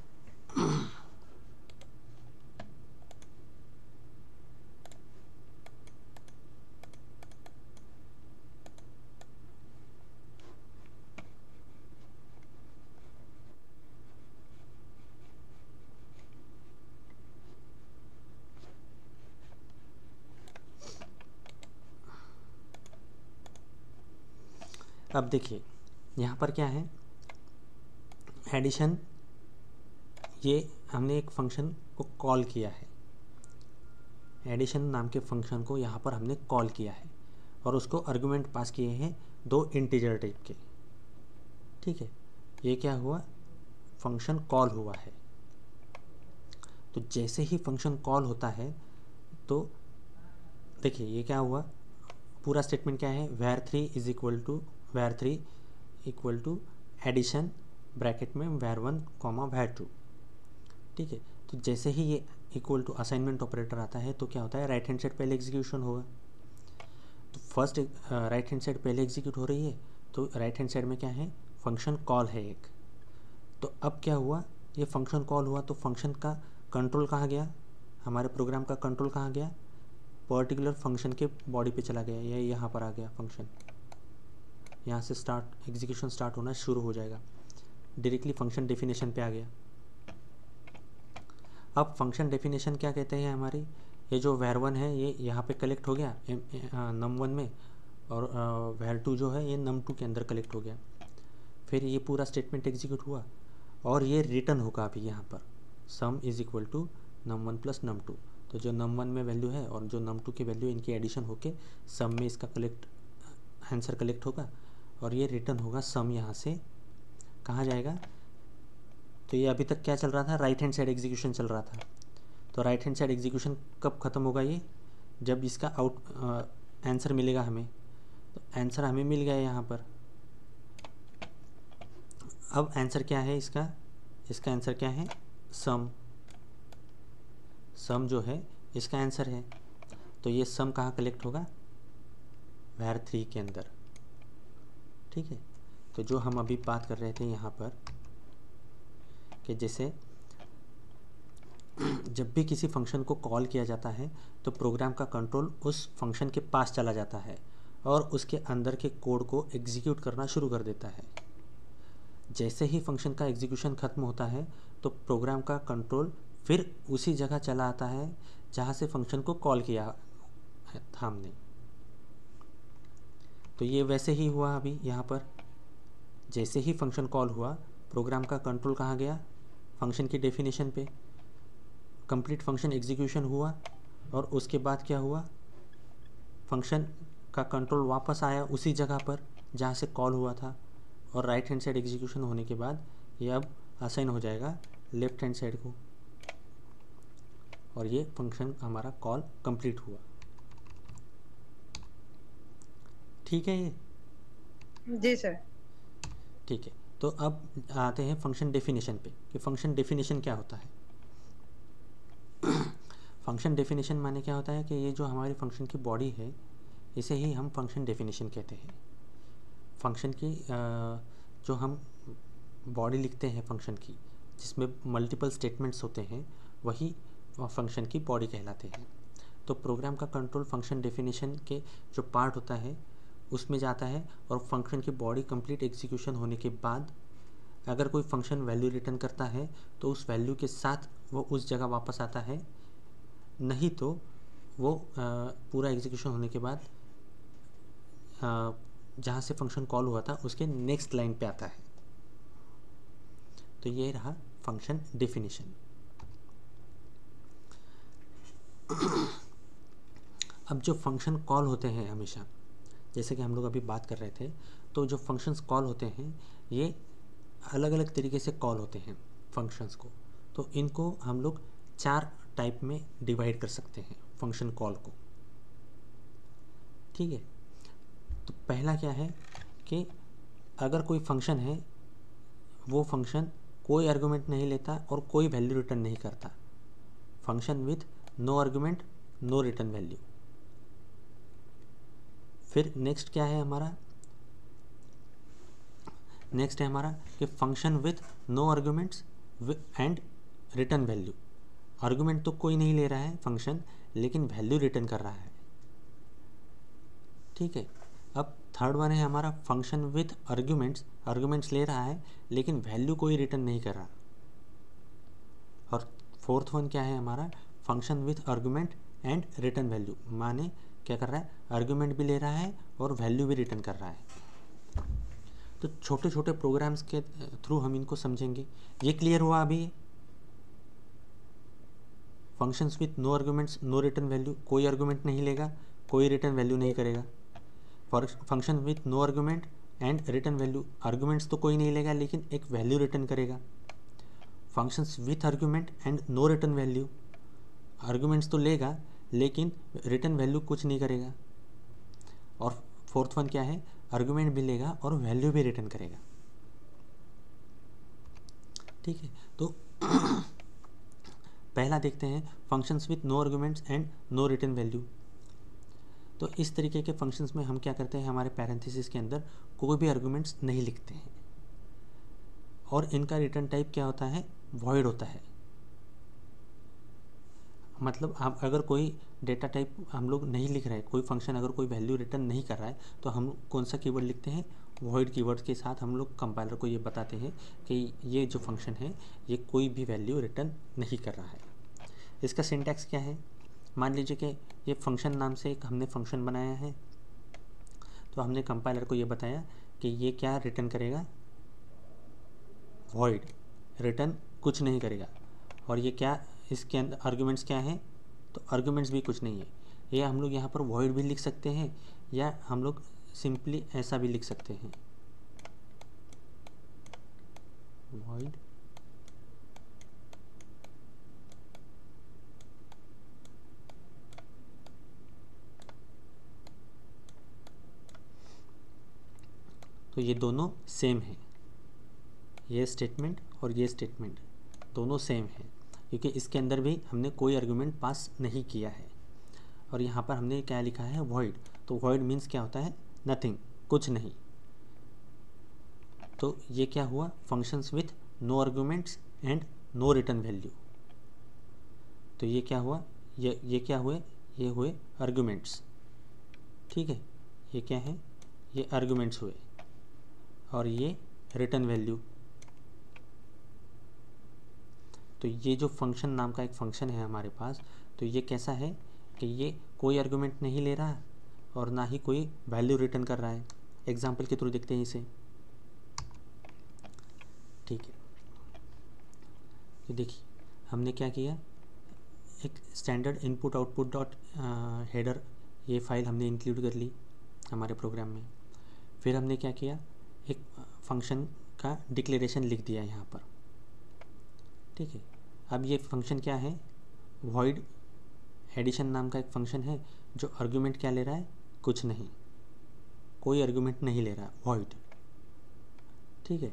अब देखिए यहाँ पर क्या है, एडिशन, ये हमने एक फंक्शन को कॉल किया है। एडिशन नाम के फंक्शन को यहाँ पर हमने कॉल किया है और उसको आर्गुमेंट पास किए हैं 2 इंटीजर टाइप के। ठीक है, ये क्या हुआ, फंक्शन कॉल हुआ है। तो जैसे ही फंक्शन कॉल होता है तो देखिए ये क्या हुआ, पूरा स्टेटमेंट क्या है, var3 is equal to addition bracket में var1 कॉमा var2। ठीक है, तो जैसे ही ये इक्वल टू असाइनमेंट ऑपरेटर आता है तो क्या होता है, राइट हैंड साइड पहले एग्जीक्यूशन होगा। तो फर्स्ट राइट हैंड साइड पहले एग्जीक्यूट हो रही है तो राइट हैंड साइड में क्या है, फंक्शन कॉल है एक। तो अब क्या हुआ, ये फंक्शन कॉल हुआ तो फंक्शन का कंट्रोल कहाँ गया, हमारे प्रोग्राम का कंट्रोल कहाँ गया, पर्टिकुलर फंक्शन के बॉडी पे चला गया, ये यहाँ पर आ गया फंक्शन। यहाँ से स्टार्ट एग्जीक्यूशन स्टार्ट होना शुरू हो जाएगा, डायरेक्टली फंक्शन डेफिनेशन पे आ गया। अब फंक्शन डेफिनेशन क्या कहते हैं, हमारी ये जो var1 है ये यहाँ पे कलेक्ट हो गया num1 में और var2 जो है ये num2 के अंदर कलेक्ट हो गया। फिर ये पूरा स्टेटमेंट एग्जीक्यूट हुआ और ये रिटर्न होगा अभी यहाँ पर sum is equal to num1 plus num2। तो जो num1 में वैल्यू है और जो num2 की वैल्यू, इनकी एडिशन होके सम में इसका आंसर कलेक्ट होगा और ये रिटर्न होगा सम। यहाँ से कहाँ जाएगा, तो ये अभी तक क्या चल रहा था, राइट हैंड साइड एग्जीक्यूशन चल रहा था। तो राइट हैंड साइड एग्जीक्यूशन कब ख़त्म होगा, ये जब इसका आंसर मिलेगा हमें। तो आंसर हमें मिल गया यहाँ पर। अब आंसर क्या है इसका आंसर क्या है, सम जो है इसका आंसर है। तो ये सम कहाँ कलेक्ट होगा, var3 के अंदर। ठीक है, तो जो हम अभी बात कर रहे थे यहाँ पर कि जैसे जब भी किसी फंक्शन को कॉल किया जाता है तो प्रोग्राम का कंट्रोल उस फंक्शन के पास चला जाता है और उसके अंदर के कोड को एग्जीक्यूट करना शुरू कर देता है। जैसे ही फंक्शन का एग्जीक्यूशन ख़त्म होता है तो प्रोग्राम का कंट्रोल फिर उसी जगह चला आता है जहाँ से फंक्शन को कॉल किया था हमने। तो ये वैसे ही हुआ अभी यहाँ पर, जैसे ही फंक्शन कॉल हुआ प्रोग्राम का कंट्रोल कहाँ गया, फंक्शन की डेफिनेशन पे। कंप्लीट फंक्शन एग्जीक्यूशन हुआ और उसके बाद क्या हुआ, फंक्शन का कंट्रोल वापस आया उसी जगह पर जहाँ से कॉल हुआ था और राइट हैंड साइड एग्जीक्यूशन होने के बाद ये अब असाइन हो जाएगा लेफ्ट हैंड साइड को, और ये फंक्शन हमारा कॉल कंप्लीट हुआ। ठीक है ये? जी सर। ठीक है, तो अब आते हैं फंक्शन डेफिनेशन पे कि फंक्शन डेफिनेशन क्या होता है। फंक्शन डेफिनेशन माने क्या होता है कि ये जो हमारी फंक्शन की बॉडी है इसे ही हम फंक्शन डेफिनेशन कहते हैं। फंक्शन की जो हम बॉडी लिखते हैं फंक्शन की, जिसमें मल्टीपल स्टेटमेंट्स होते हैं, वही फंक्शन की बॉडी कहलाते हैं। तो प्रोग्राम का कंट्रोल फंक्शन डेफिनेशन के जो पार्ट होता है उसमें जाता है, और फंक्शन की बॉडी कंप्लीट एग्जीक्यूशन होने के बाद अगर कोई फंक्शन वैल्यू रिटर्न करता है तो उस वैल्यू के साथ वो उस जगह वापस आता है, नहीं तो वो पूरा एग्जीक्यूशन होने के बाद जहाँ से फंक्शन कॉल हुआ था उसके नेक्स्ट लाइन पे आता है। तो ये रहा फंक्शन डेफिनेशन। अब जो फंक्शन कॉल होते हैं हमेशा, जैसे कि हम लोग अभी बात कर रहे थे, तो जो फंक्शंस कॉल होते हैं ये अलग अलग तरीके से कॉल होते हैं फंक्शंस को। तो इनको हम लोग 4 टाइप में डिवाइड कर सकते हैं फंक्शन कॉल को। ठीक है, तो पहला क्या है कि अगर कोई फंक्शन है, वो फंक्शन कोई आर्गुमेंट नहीं लेता और कोई वैल्यू रिटर्न नहीं करता। Function with no argument no return value. फिर नेक्स्ट क्या है हमारा, नेक्स्ट है हमारा कि function with no arguments and return value. Argument तो कोई नहीं ले रहा है फंक्शन, लेकिन वैल्यू रिटर्न कर रहा है। ठीक है, अब थर्ड वन है हमारा फंक्शन विथ आर्गुमेंट्स, आर्गुमेंट्स ले रहा है लेकिन वैल्यू कोई रिटर्न नहीं कर रहा। और फोर्थ वन क्या है हमारा, function with argument and return value, माने क्या कर रहा है, आर्गुमेंट भी ले रहा है और वैल्यू भी रिटर्न कर रहा है। तो छोटे छोटे प्रोग्राम्स के थ्रू हम इनको समझेंगे। ये क्लियर हुआ अभी? Functions with no arguments no return value, कोई आर्गुमेंट नहीं लेगा, कोई रिटर्न वैल्यू नहीं करेगा। Function with no argument and return value, arguments तो कोई नहीं लेगा लेकिन एक वैल्यू रिटर्न करेगा। Functions with argument and no return value, arguments तो लेगा लेकिन रिटर्न वैल्यू कुछ नहीं करेगा। और फोर्थ वन क्या है, आर्गुमेंट भी लेगा और वैल्यू भी रिटर्न करेगा। ठीक है, तो पहला देखते हैं functions with no arguments and no return value. तो इस तरीके के फंक्शंस में हम क्या करते हैं, हमारे पैरेंथेसिस के अंदर कोई भी आर्गुमेंट्स नहीं लिखते हैं, और इनका रिटर्न टाइप क्या होता है, वॉइड होता है। मतलब हम अगर कोई डेटा टाइप हम लोग नहीं लिख रहे हैं, कोई फंक्शन अगर कोई वैल्यू रिटर्न नहीं कर रहा है, तो हम कौन सा कीवर्ड लिखते हैं, वॉइड कीवर्ड के साथ हम लोग कंपाइलर को ये बताते हैं कि ये जो फंक्शन है ये कोई भी वैल्यू रिटर्न नहीं कर रहा है। इसका सिंटैक्स क्या है, मान लीजिए कि ये फंक्शन नाम से एक हमने फंक्शन बनाया है, तो हमने कंपाइलर को ये बताया कि ये क्या रिटर्न करेगा, वॉइड, रिटर्न कुछ नहीं करेगा। और ये क्या, इसके अंदर आर्गुमेंट्स क्या हैं, तो आर्गुमेंट्स भी कुछ नहीं है। ये हम लोग यहाँ पर वॉइड भी लिख सकते हैं या हम लोग सिंपली ऐसा भी लिख सकते हैं, वॉइड तो ये दोनों सेम है, ये स्टेटमेंट और ये स्टेटमेंट दोनों सेम है, क्योंकि इसके अंदर भी हमने कोई आर्गुमेंट पास नहीं किया है। और यहाँ पर हमने क्या लिखा है, वॉइड। तो वॉइड मीन्स क्या होता है, नथिंग, कुछ नहीं। तो ये क्या हुआ, functions with no arguments and no return value. तो ये क्या हुआ, ये क्या हुए, ये हुए आर्गुमेंट्स। ठीक है, ये क्या है, ये आर्गुमेंट्स हुए, और ये रिटर्न वैल्यू। तो ये जो फंक्शन नाम का एक फंक्शन है हमारे पास, तो ये कैसा है कि ये कोई आर्गुमेंट नहीं ले रहा और ना ही कोई वैल्यू रिटर्न कर रहा है। एग्जाम्पल के थ्रू देखते हैं इसे। ठीक है, तो देखिए हमने क्या किया, एक standard input output dot header ये फाइल हमने इंक्लूड कर ली हमारे प्रोग्राम में। फिर हमने क्या किया, एक फंक्शन का डिक्लेरेशन लिख दिया यहाँ पर। ठीक है। अब ये फंक्शन क्या है, वॉइड एडिशन नाम का एक फंक्शन है जो आर्गुमेंट क्या ले रहा है, कुछ नहीं, कोई आर्गुमेंट नहीं ले रहा, वॉइड। ठीक है,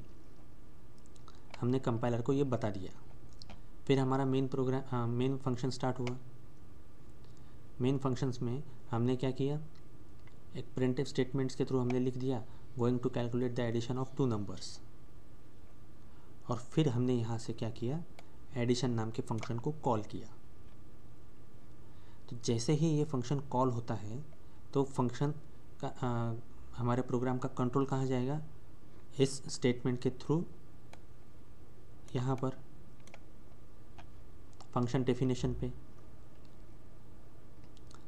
हमने कंपाइलर को ये बता दिया। फिर हमारा मेन फंक्शन स्टार्ट हुआ। मेन फंक्शंस में हमने क्या किया, एक प्रिंटफ स्टेटमेंट्स के थ्रू हमने लिख दिया going to calculate the addition of 2 numbers. और फिर हमने यहाँ से क्या किया, एडिशन नाम के फंक्शन को कॉल किया। तो जैसे ही ये फंक्शन कॉल होता है तो फंक्शन का हमारे प्रोग्राम का कंट्रोल कहाँ जाएगा, इस स्टेटमेंट के थ्रू यहाँ पर फंक्शन डेफिनेशन पे।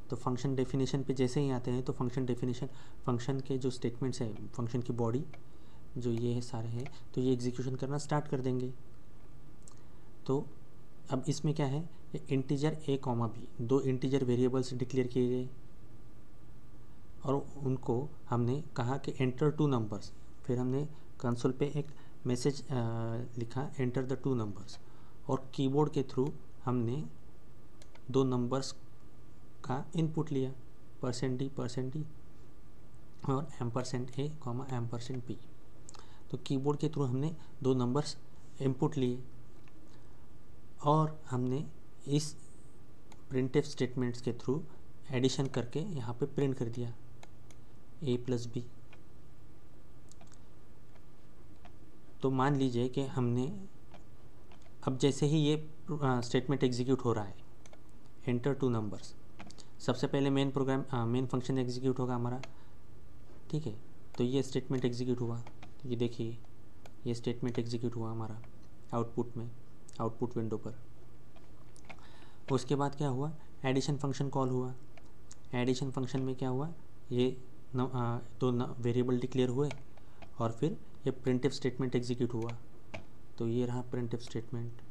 तो फंक्शन डेफिनेशन पे जैसे ही आते हैं तो फंक्शन के जो स्टेटमेंट्स हैं, फंक्शन की बॉडी जो ये है सारे हैं, तो ये एग्जीक्यूशन करना स्टार्ट कर देंगे। तो अब इसमें क्या है, ये integer a, b, 2 integer variables declare किए गए और उनको हमने कहा कि एंटर 2 नंबर्स। फिर हमने कंसोल पे एक मैसेज लिखा एंटर द 2 नंबर्स, और कीबोर्ड के थ्रू हमने 2 नंबर्स का इनपुट लिया, %d और $a, $b। तो कीबोर्ड के थ्रू हमने 2 नंबर्स इनपुट लिए और हमने इस प्रिंटफ स्टेटमेंट्स के थ्रू एडिशन करके यहाँ पे प्रिंट कर दिया a + b। तो मान लीजिए कि हमने अब जैसे ही ये स्टेटमेंट एग्जीक्यूट हो रहा है, एंटर 2 नंबर्स, सबसे पहले मेन फंक्शन एग्जीक्यूट होगा हमारा। ठीक है, तो ये स्टेटमेंट एग्जीक्यूट हुआ, ये देखिए ये स्टेटमेंट एग्जीक्यूट हुआ हमारा आउटपुट विंडो पर। उसके बाद क्या हुआ, एडिशन फंक्शन कॉल हुआ। एडिशन फंक्शन में क्या हुआ, ये 2 वेरिएबल डिक्लेयर हुए और फिर ये प्रिंटफ स्टेटमेंट एग्जीक्यूट हुआ। तो ये रहा printf statement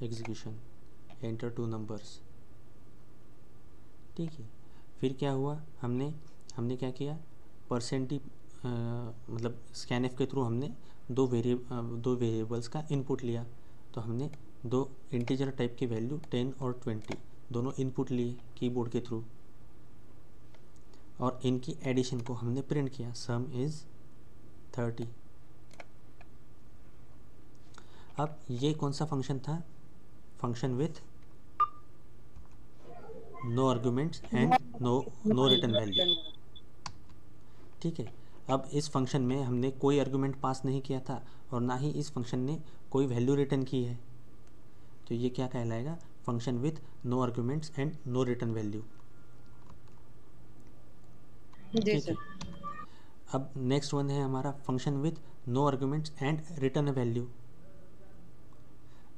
execution, enter 2 numbers. ठीक है, फिर क्या हुआ, हमने क्या किया, %d मतलब स्कैनफ के थ्रू हमने 2 वेरिएबल्स का इनपुट लिया। तो हमने 2 इंटीजर टाइप की वैल्यू 10 और 20 दोनों इनपुट लिए कीबोर्ड के थ्रू, और इनकी एडिशन को हमने प्रिंट किया, सम इज़ 30। अब ये कौन सा फंक्शन था, function with no arguments and no return value. ठीक है, अब इस फंक्शन में हमने कोई आर्गुमेंट पास नहीं किया था और ना ही इस फंक्शन ने कोई वैल्यू रिटर्न की है। तो ये क्या कहलाएगा, function with no arguments and no return value. जी सर। अब नेक्स्ट वन है हमारा function with no arguments and return value.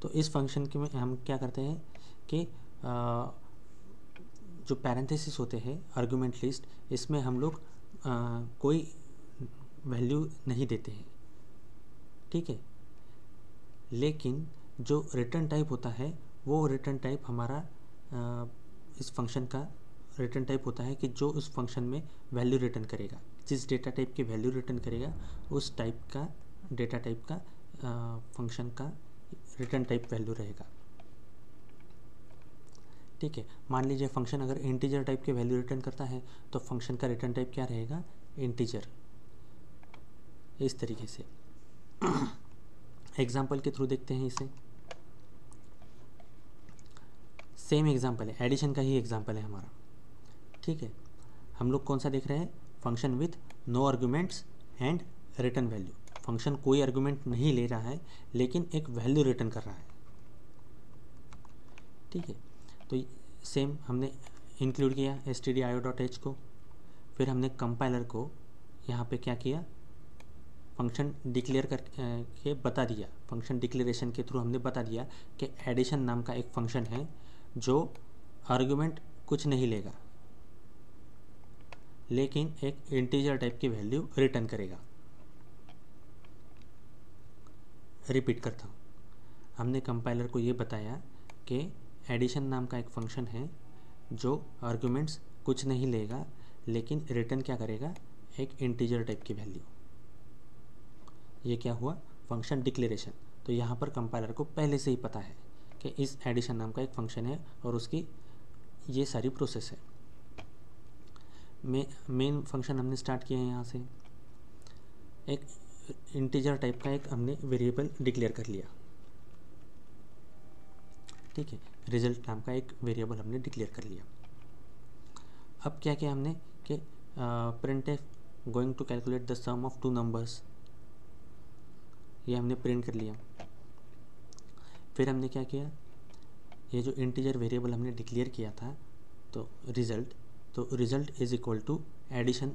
तो इस फंक्शन के में हम क्या करते हैं कि जो पैरेंथेसिस होते हैं आर्गुमेंट लिस्ट, इसमें हम लोग कोई वैल्यू नहीं देते हैं। ठीक है, लेकिन जो रिटर्न टाइप होता है वो रिटर्न टाइप हमारा इस फंक्शन का रिटर्न टाइप होता है कि जो उस फंक्शन में वैल्यू रिटर्न करेगा, जिस डेटा टाइप की वैल्यू रिटर्न करेगा उस टाइप का डेटा टाइप का फंक्शन का रिटर्न टाइप वैल्यू रहेगा। ठीक है, मान लीजिए फंक्शन अगर इंटीजर टाइप के वैल्यू रिटर्न करता है तो फंक्शन का रिटर्न टाइप क्या रहेगा, इंटीजर। इस तरीके से एग्जाम्पल के थ्रू देखते हैं इसे। सेम एग्जाम्पल है, एडिशन का ही एग्जाम्पल है हमारा। ठीक है, हम लोग कौन सा देख रहे हैं, function with no arguments and return value. Function कोई आर्गुमेंट नहीं ले रहा है लेकिन एक वैल्यू रिटर्न कर रहा है। ठीक है, तो सेम हमने इंक्लूड किया stdio.h को। फिर हमने कंपाइलर को यहाँ पे क्या किया, फंक्शन डिक्लेयर करके बता दिया, फंक्शन डिक्लेरेशन के थ्रू हमने बता दिया कि एडिशन नाम का एक फंक्शन है जो आर्गुमेंट कुछ नहीं लेगा लेकिन एक इंटीजर टाइप की वैल्यू रिटर्न करेगा। रिपीट करता हूँ, हमने कंपाइलर को ये बताया कि एडिशन नाम का एक फंक्शन है जो आर्गुमेंट्स कुछ नहीं लेगा लेकिन रिटर्न क्या करेगा, एक इंटीजर टाइप की वैल्यू। ये क्या हुआ, फंक्शन डिक्लेरेशन। तो यहाँ पर कंपाइलर को पहले से ही पता है कि इस एडिशन नाम का एक फंक्शन है और उसकी ये सारी प्रोसेस है। मेन फंक्शन हमने स्टार्ट किया है यहाँ से, एक इंटीजर टाइप का एक हमने वेरिएबल डिक्लेयर कर लिया, ठीक है, रिजल्ट नाम का एक वेरिएबल हमने डिक्लेयर कर लिया। अब क्या किया हमने कि printf going to calculate the sum of two numbers, ये हमने प्रिंट कर लिया। फिर हमने क्या किया, ये जो इंटीजर वेरिएबल हमने डिक्लेयर किया था तो result is equal to addition,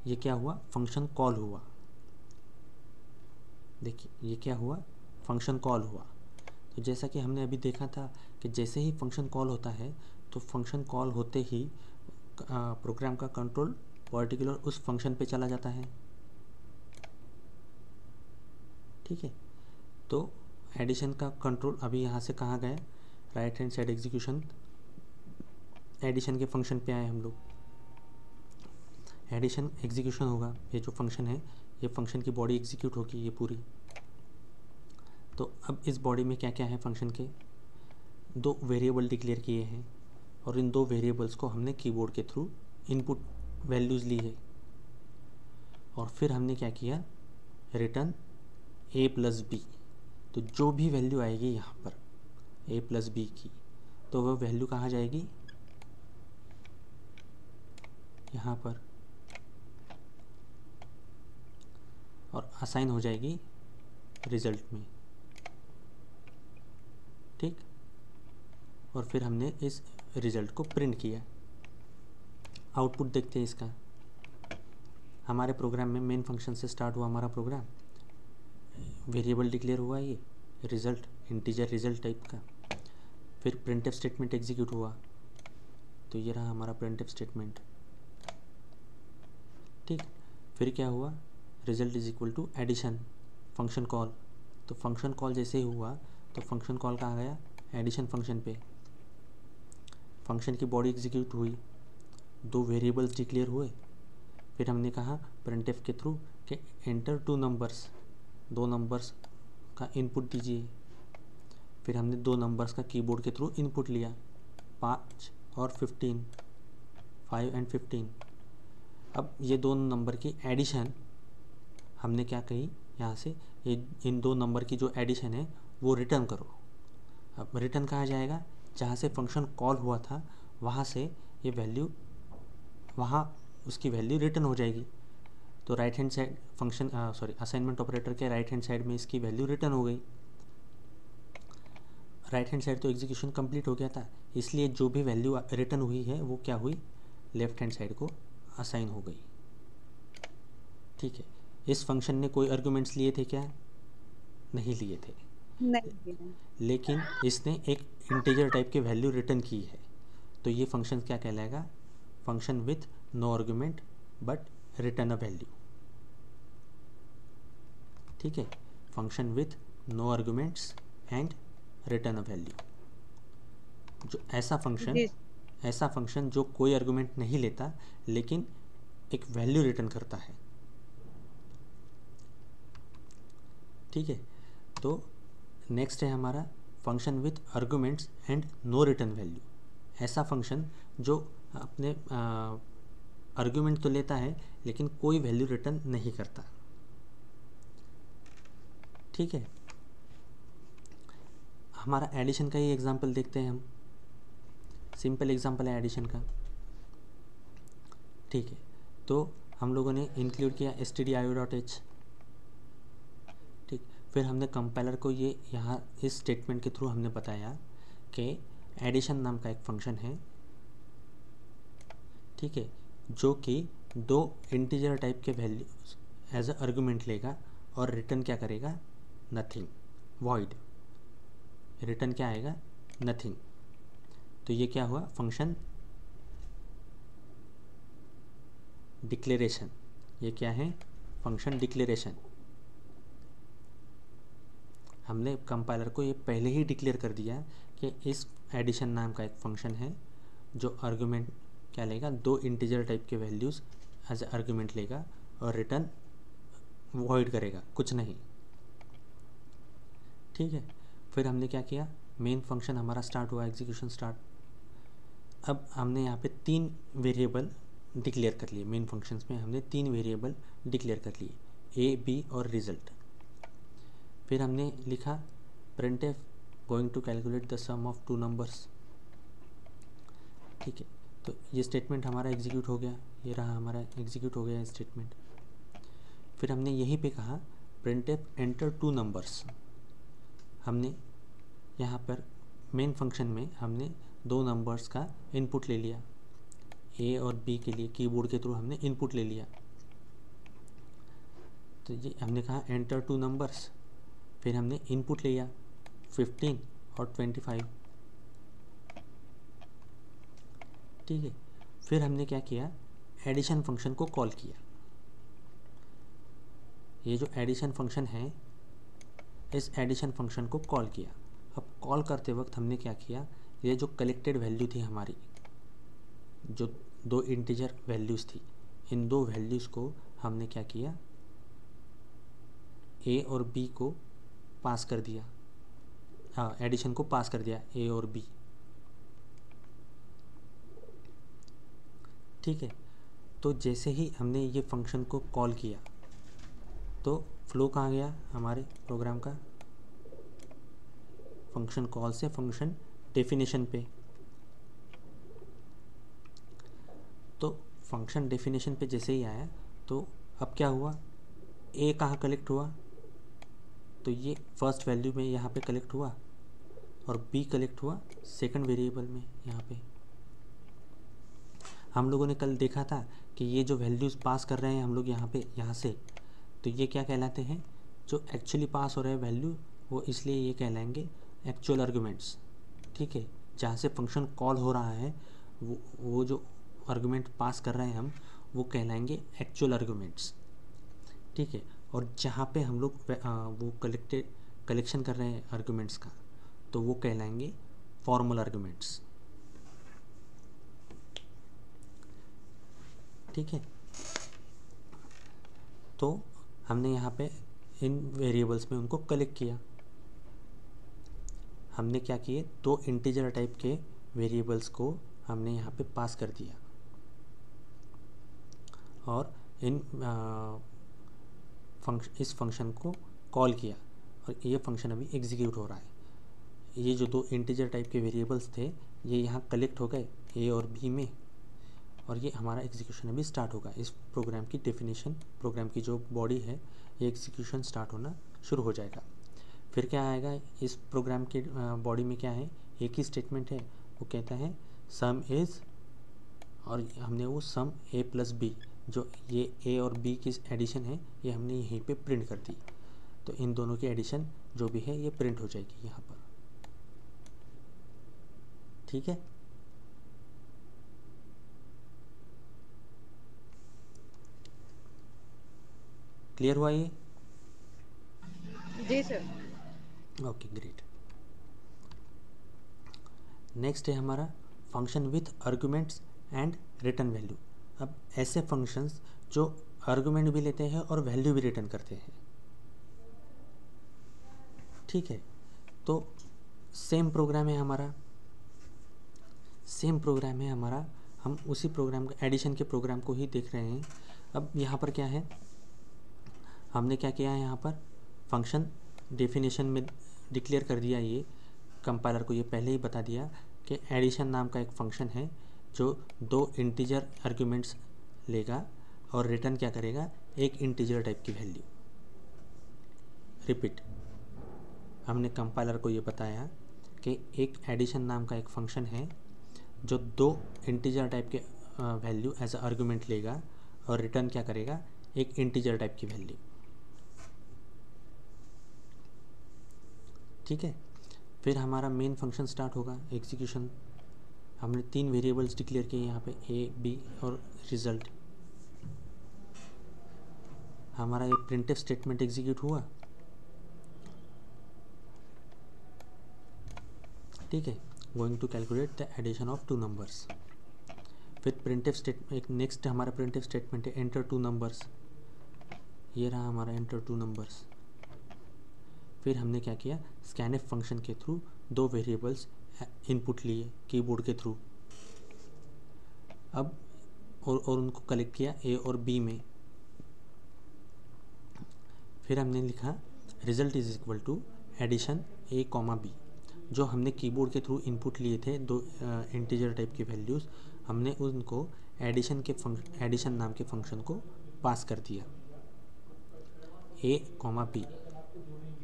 ये क्या हुआ, फंक्शन कॉल हुआ। देखिए ये क्या हुआ, फंक्शन कॉल हुआ। तो जैसा कि हमने अभी देखा था कि जैसे ही फंक्शन कॉल होता है तो फंक्शन कॉल होते ही प्रोग्राम का कंट्रोल पर्टिकुलर उस फंक्शन पे चला जाता है, ठीक है। तो एडिशन का कंट्रोल अभी यहाँ से कहाँ गया, right hand side execution, addition के फंक्शन पे आए हम लोग, एडिशन एग्जीक्यूशन होगा, ये जो फंक्शन है ये फंक्शन की बॉडी एग्जीक्यूट होगी ये पूरी। तो अब इस बॉडी में क्या क्या है, फंक्शन के दो वेरिएबल डिक्लेयर किए हैं और इन दो वेरिएबल्स को हमने कीबोर्ड के थ्रू इनपुट वैल्यूज़ ली है और फिर हमने क्या किया, रिटर्न a प्लस बी। तो जो भी वैल्यू आएगी यहाँ पर a प्लस बी की, तो वह वैल्यू कहाँ जाएगी, यहाँ पर, और असाइन हो जाएगी रिजल्ट में, ठीक। और फिर हमने इस रिजल्ट को प्रिंट किया। आउटपुट देखते हैं इसका। हमारे प्रोग्राम में मेन फंक्शन से स्टार्ट हुआ हमारा प्रोग्राम, वेरिएबल डिक्लेयर हुआ ये रिजल्ट, इंटीजर रिजल्ट टाइप का। फिर प्रिंटफ स्टेटमेंट एग्जीक्यूट हुआ, तो ये रहा हमारा प्रिंटफ स्टेटमेंट, ठीक। फिर क्या हुआ, result is equal to addition, function call. तो फंक्शन कॉल जैसे ही हुआ तो फंक्शन कॉल कहाँ गया, एडिशन फंक्शन पे। फंक्शन की बॉडी एग्जीक्यूट हुई, दो वेरिएबल्स डिक्लेयर हुए। फिर हमने कहा प्रिंटफ के थ्रू कि एंटर टू नंबर्स, दो नंबर्स का इनपुट दीजिए। फिर हमने दो नंबर्स का कीबोर्ड के थ्रू इनपुट लिया, 5 और 15, 5 एंड 15। अब ये दो नंबर की एडिशन हमने क्या कही, यहाँ से ये इन दो नंबर की जो एडिशन है वो रिटर्न करो। अब रिटर्न कहाँ जाएगा, जहाँ से फंक्शन कॉल हुआ था वहाँ से ये वैल्यू, वहाँ उसकी वैल्यू रिटर्न हो जाएगी। तो right hand side function assignment operator के राइट हैंड साइड में इसकी वैल्यू रिटर्न हो गई। राइट हैंड साइड तो एग्जीक्यूशन कंप्लीट हो गया था, इसलिए जो भी वैल्यू रिटर्न हुई है वो क्या हुई, लेफ्ट हैंड साइड को असाइन हो गई, ठीक है। इस फंक्शन ने कोई आर्गुमेंट्स लिए थे क्या, नहीं लिए थे, नहीं। लेकिन इसने एक इंटीजर टाइप की वैल्यू रिटर्न की है। तो ये फंक्शन क्या कहलाएगा, function with no argument but return a value, ठीक है। Function with no arguments and return a value, जो ऐसा फंक्शन जो कोई आर्गुमेंट नहीं लेता लेकिन एक वैल्यू रिटर्न करता है, ठीक है। तो नेक्स्ट है हमारा function with arguments and no return value. ऐसा फंक्शन जो अपने आर्गुमेंट तो लेता है लेकिन कोई वैल्यू रिटर्न नहीं करता, ठीक है। हमारा एडिशन का ही एग्जांपल देखते हैं हम, सिंपल एग्जांपल है एडिशन का, ठीक है। तो हम लोगों ने इंक्लूड किया stdio.h, ठीक। फिर हमने कंपाइलर को ये यहाँ इस स्टेटमेंट के थ्रू हमने बताया कि एडिशन नाम का एक फंक्शन है, ठीक है, जो कि दो इंटीजर टाइप के वैल्यूज एज अ आर्गुमेंट लेगा और रिटर्न क्या करेगा, नथिंग, वॉइड, रिटर्न क्या आएगा, नथिंग। तो ये क्या हुआ, फंक्शन डिक्लेरेशन, ये क्या है, फंक्शन डिक्लेरेशन। हमने कंपाइलर को ये पहले ही डिक्लेयर कर दिया कि इस एडिशन नाम का एक फंक्शन है जो आर्गुमेंट क्या लेगा, दो इंटीजर टाइप के वैल्यूज़ एज आर्गुमेंट लेगा और रिटर्न वॉइड करेगा, कुछ नहीं, ठीक है। फिर हमने क्या किया, मेन फंक्शन हमारा स्टार्ट हुआ, एग्जीक्यूशन स्टार्ट। अब हमने यहाँ पे 3 वेरिएबल डिक्लेयर कर लिए, मेन फंक्शंस में हमने 3 वेरिएबल डिक्लेयर कर लिए, ए, बी और रिजल्ट। फिर हमने लिखा printf going to calculate the sum of 2 numbers. ठीक है, तो ये स्टेटमेंट हमारा एग्जीक्यूट हो गया, ये रहा हमारा एग्जीक्यूट हो गया स्टेटमेंट। फिर हमने यहीं पे कहा printf एंटर 2 नंबर्स। हमने यहाँ पर मेन फंक्शन में हमने 2 नंबर्स का इनपुट ले लिया, ए और बी के लिए कीबोर्ड के थ्रू हमने इनपुट ले लिया। तो ये हमने कहा एंटर 2 नंबर्स, फिर हमने इनपुट लिया 15 और 25। ठीक है, फिर हमने क्या किया, एडिशन फंक्शन को कॉल किया। ये जो एडिशन फंक्शन है, इस एडिशन फंक्शन को कॉल किया। अब कॉल करते वक्त हमने क्या किया, ये जो कलेक्टेड वैल्यू थी हमारी, जो 2 इंटीजर वैल्यूज़ थी, इन 2 वैल्यूज़ को हमने क्या किया, ए और बी को पास कर दिया, हाँ एडिशन को पास कर दिया, ए और बी। ठीक है, तो जैसे ही हमने ये फंक्शन को कॉल किया तो फ्लो कहाँ गया हमारे प्रोग्राम का, फंक्शन कॉल से फंक्शन डेफिनेशन पे। तो फंक्शन डेफिनेशन पे जैसे ही आया तो अब क्या हुआ, ए कहाँ कलेक्ट हुआ, तो ये फर्स्ट वैल्यू में यहाँ पे कलेक्ट हुआ, और बी कलेक्ट हुआ सेकंड वेरिएबल में। यहाँ पे हम लोगों ने कल देखा था कि ये जो वैल्यूज़ पास कर रहे हैं हम लोग यहाँ पे, यहाँ से, तो ये क्या कहलाते हैं, जो एक्चुअली पास हो रहे हैं वैल्यू, वो इसलिए ये कहलाएंगे एक्चुअल आर्गुमेंट्स। ठीक है, जहाँ से फंक्शन कॉल हो रहा है वो जो आर्गुमेंट पास कर रहे हैं हम, वो कहलाएंगे एक्चुअल आर्गुमेंट्स। ठीक है, और जहाँ पे हम लोग वो कलेक्शन कर रहे हैं आर्गुमेंट्स का, तो वो कहलाएंगे फॉर्मल आर्गुमेंट्स। ठीक है, तो हमने यहाँ पे इन वेरिएबल्स में उनको कलेक्ट किया। हमने क्या किए, 2 इंटीजर टाइप के वेरिएबल्स को हमने यहाँ पे पास कर दिया, और इस फंक्शन को कॉल किया, और ये फंक्शन अभी एग्जीक्यूट हो रहा है। ये जो 2 इंटीजर टाइप के वेरिएबल्स थे, ये यहाँ कलेक्ट हो गए ए और बी में, और ये हमारा एग्जीक्यूशन अभी स्टार्ट होगा। इस प्रोग्राम की डेफिनेशन, प्रोग्राम की जो बॉडी है, ये एग्जीक्यूशन स्टार्ट होना शुरू हो जाएगा। फिर क्या आएगा, इस प्रोग्राम के बॉडी में क्या है, एक ही स्टेटमेंट है, वो कहता है सम इज़, और हमने वो सम ए प्लस बी, जो ये ए और बी की एडिशन है, ये हमने यहीं पे प्रिंट कर दी। तो इन दोनों की एडिशन जो भी है ये प्रिंट हो जाएगी यहाँ पर। ठीक है, क्लियर हुआ ये? जी सर। Okay great. नेक्स्ट है हमारा function with arguments and return value. अब ऐसे फंक्शंस जो आर्गुमेंट भी लेते हैं और वैल्यू भी रिटर्न करते हैं। ठीक है, तो सेम प्रोग्राम है हमारा, हम उसी प्रोग्राम का, एडिशन के प्रोग्राम को ही देख रहे हैं। अब यहाँ पर क्या है, हमने क्या किया है, यहाँ पर फंक्शन डेफिनेशन में डिक्लेयर कर दिया, ये कंपाइलर को ये पहले ही बता दिया कि एडिशन नाम का एक फंक्शन है जो 2 इंटीजर आर्गुमेंट्स लेगा और रिटर्न क्या करेगा, एक इंटीजर टाइप की वैल्यू। रिपीट, हमने कंपाइलर को ये बताया कि एक एडिशन नाम का एक फंक्शन है जो 2 इंटीजर टाइप के वैल्यू एज अ आर्गुमेंट लेगा और रिटर्न क्या करेगा, एक इंटीजर टाइप की वैल्यू। ठीक है, फिर हमारा मेन फंक्शन स्टार्ट होगा, एग्जीक्यूशन। हमने 3 वेरिएबल्स डिक्लेयर किए यहाँ पे, ए, बी और रिजल्ट। हमारा ये प्रिंटफ स्टेटमेंट एग्जीक्यूट हुआ। ठीक है, going to calculate the addition of 2 numbers. फिर प्रिंटफ स्टेटमेंट, एक नेक्स्ट हमारा प्रिंटफ स्टेटमेंट है एंटर 2 नंबर्स। ये रहा हमारा एंटर 2 नंबर्स। फिर हमने क्या किया, स्कैनएफ फंक्शन के थ्रू 2 वेरिएबल्स इनपुट लिए कीबोर्ड के थ्रू। अब और उनको कलेक्ट किया ए और बी में। फिर हमने लिखा result is equal to addition A comma B. जो हमने कीबोर्ड के थ्रू इनपुट लिए थे 2 इंटीजर टाइप की वैल्यूज़, हमने उनको एडिशन नाम के फंक्शन को पास कर दिया, ए कॉमा बी।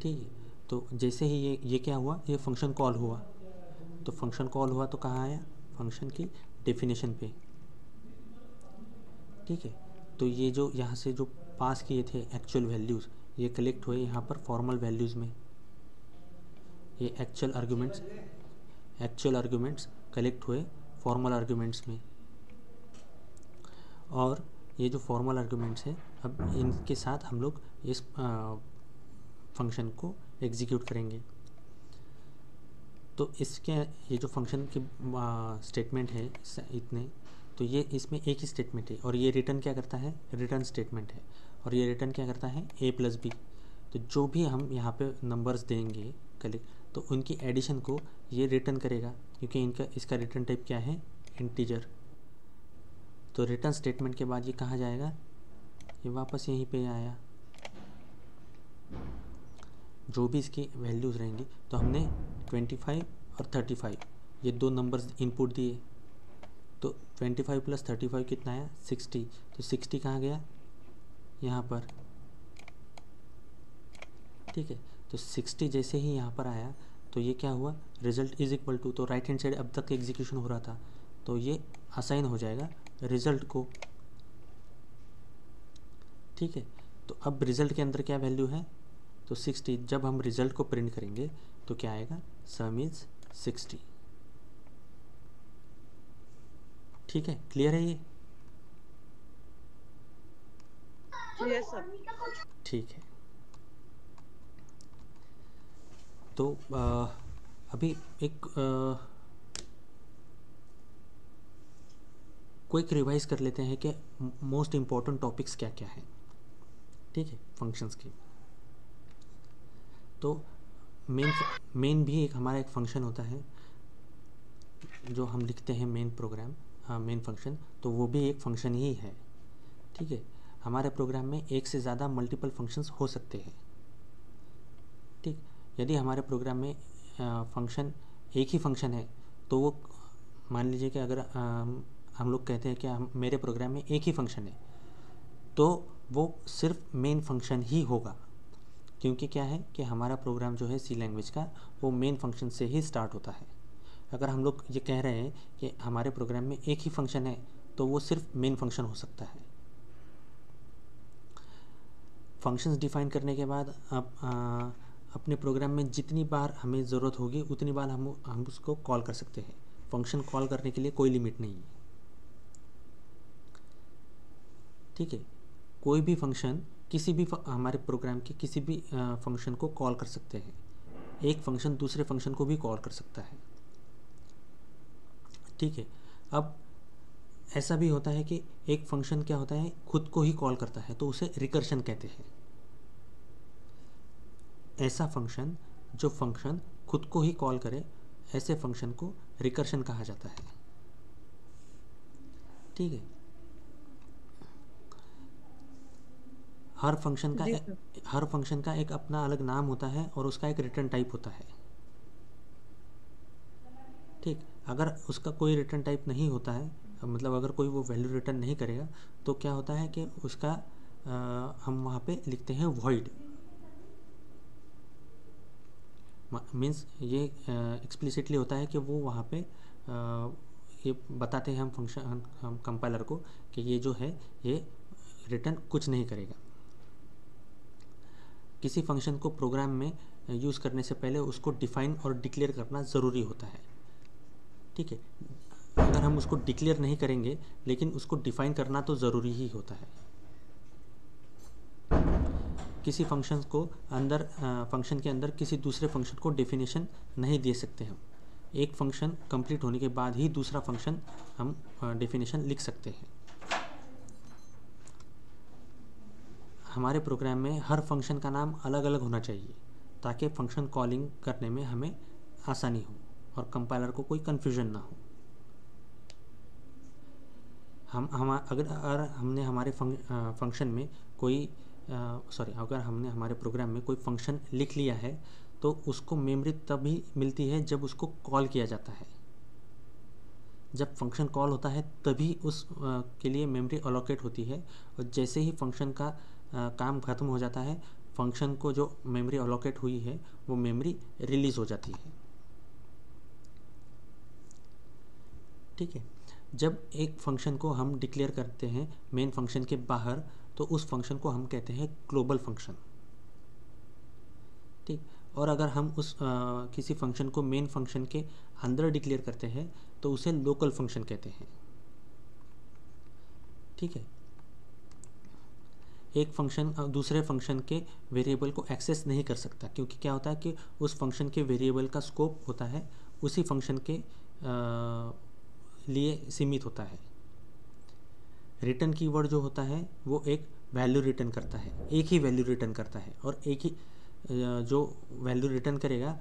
ठीक है, तो जैसे ही ये क्या हुआ, ये फंक्शन कॉल हुआ। तो फंक्शन कॉल हुआ तो कहाँ आया, फंक्शन की डेफिनेशन पे। ठीक है, तो ये जो यहाँ से जो पास किए थे एक्चुअल वैल्यूज़, ये कलेक्ट हुए यहाँ पर फॉर्मल वैल्यूज़ में। ये एक्चुअल आर्ग्यूमेंट्स कलेक्ट हुए फॉर्मल आर्ग्यूमेंट्स में। और ये जो फॉर्मल आर्ग्यूमेंट्स हैं, अब इनके साथ हम लोग इस फंक्शन को एग्जीक्यूट करेंगे। तो इसके ये जो फंक्शन की स्टेटमेंट है इतने, तो ये इसमें एक ही स्टेटमेंट है और ये रिटर्न क्या करता है, रिटर्न स्टेटमेंट है। और ये रिटर्न क्या करता है, a प्लस बी। तो जो भी हम यहाँ पे नंबर्स देंगे कलेक्ट, तो उनकी एडिशन को ये रिटर्न करेगा, क्योंकि इसका रिटर्न टाइप क्या है, इंटीजर। तो रिटर्न स्टेटमेंट के बाद ये कहाँ जाएगा, ये वापस यहीं पे आया। जो भी इसकी वैल्यूज़ रहेंगी, तो हमने 25 और 35 ये 2 नंबर्स इनपुट दिए। तो 25 प्लस 35 कितना आया, 60। तो 60 कहाँ गया, यहाँ पर। ठीक है, तो 60 जैसे ही यहाँ पर आया तो ये क्या हुआ, रिजल्ट इज इक्वल टू, तो राइट हैंड साइड अब तक एग्जीक्यूशन हो रहा था, तो ये असाइन हो जाएगा रिजल्ट को। ठीक है, तो अब रिजल्ट के अंदर क्या वैल्यू है, तो 60। जब हम रिजल्ट को प्रिंट करेंगे तो क्या आएगा, सम इज 60। ठीक है, क्लियर है ये। Yes sir. ठीक है, तो अभी एक क्विक रिवाइज कर लेते हैं कि मोस्ट इम्पॉर्टेंट टॉपिक्स क्या क्या हैं। ठीक है, फंक्शंस की। तो मेन भी एक हमारा एक फंक्शन होता है जो हम लिखते हैं मेन प्रोग्राम, मेन फंक्शन, तो वो भी एक फंक्शन ही है। ठीक है, हमारे प्रोग्राम में एक से ज़्यादा मल्टीपल फंक्शंस हो सकते हैं। ठीक, यदि हमारे प्रोग्राम में फंक्शन एक ही फंक्शन है, तो वो मान लीजिए कि अगर हम लोग कहते हैं कि मेरे प्रोग्राम में एक ही फंक्शन है, तो वो सिर्फ मेन फंक्शन ही होगा। क्योंकि क्या है कि हमारा प्रोग्राम जो है सी लैंग्वेज का, वो मेन फंक्शन से ही स्टार्ट होता है। अगर हम लोग ये कह रहे हैं कि हमारे प्रोग्राम में एक ही फंक्शन है, तो वो सिर्फ मेन फंक्शन हो सकता है। फंक्शंस डिफाइन करने के बाद अपने प्रोग्राम में जितनी बार हमें ज़रूरत होगी उतनी बार हम उसको कॉल कर सकते हैं। फंक्शन कॉल करने के लिए कोई लिमिट नहीं है। ठीक है, कोई भी फंक्शन किसी भी हमारे प्रोग्राम के किसी भी फंक्शन को कॉल कर सकते हैं। एक फंक्शन दूसरे फंक्शन को भी कॉल कर सकता है। ठीक है, अब ऐसा भी होता है कि एक फंक्शन क्या होता है, खुद को ही कॉल करता है, तो उसे रिकर्शन कहते हैं। ऐसा फंक्शन जो फंक्शन खुद को ही कॉल करे, ऐसे फंक्शन को रिकर्शन कहा जाता है। ठीक है, हर फंक्शन का एक अपना अलग नाम होता है और उसका एक रिटर्न टाइप होता है। ठीक, अगर उसका कोई रिटर्न टाइप नहीं होता है, मतलब अगर कोई वो वैल्यू रिटर्न नहीं करेगा, तो क्या होता है कि उसका हम वहाँ पे लिखते हैं वॉइड। मीन्स ये एक्सप्लिसिटली होता है कि वो वहाँ पे ये बताते हैं हम कंपाइलर को कि ये जो है ये रिटर्न कुछ नहीं करेगा। किसी फंक्शन को प्रोग्राम में यूज़ करने से पहले उसको डिफ़ाइन और डिक्लेयर करना ज़रूरी होता है। ठीक है, अगर हम उसको डिक्लेयर नहीं करेंगे लेकिन उसको डिफ़ाइन करना तो ज़रूरी ही होता है। किसी फंक्शन को फंक्शन के अंदर किसी दूसरे फंक्शन को डेफिनेशन नहीं दे सकते हम। एक फंक्शन कंप्लीट होने के बाद ही दूसरा फंक्शन हम डेफिनेशन लिख सकते हैं। हमारे प्रोग्राम में हर फंक्शन का नाम अलग अलग होना चाहिए, ताकि फंक्शन कॉलिंग करने में हमें आसानी हो और कंपाइलर को कोई कन्फ्यूजन ना हो। अगर हमने हमारे फंक्शन में कोई अगर हमने हमारे प्रोग्राम में कोई फंक्शन लिख लिया है तो उसको मेमोरी तभी मिलती है जब उसको कॉल किया जाता है। जब फंक्शन कॉल होता है तभी उस के लिए मेमोरी अलोकेट होती है, और जैसे ही फंक्शन का काम ख़त्म हो जाता है, फंक्शन को जो मेमोरी अलोकेट हुई है वो मेमोरी रिलीज़ हो जाती है। ठीक है। जब एक फंक्शन को हम डिक्लेयर करते हैं मेन फंक्शन के बाहर, तो उस फंक्शन को हम कहते हैं ग्लोबल फंक्शन। ठीक। और अगर हम किसी फंक्शन को मेन फंक्शन के अंदर डिक्लेयर करते हैं तो उसे लोकल फंक्शन कहते हैं। ठीक है। एक फंक्शन दूसरे फंक्शन के वेरिएबल को एक्सेस नहीं कर सकता, क्योंकि क्या होता है कि उस फंक्शन के वेरिएबल का स्कोप होता है उसी फंक्शन के लिए सीमित होता है। रिटर्न कीवर्ड जो होता है वो एक वैल्यू रिटर्न करता है, एक ही वैल्यू रिटर्न करता है, और एक ही जो वैल्यू रिटर्न करेगा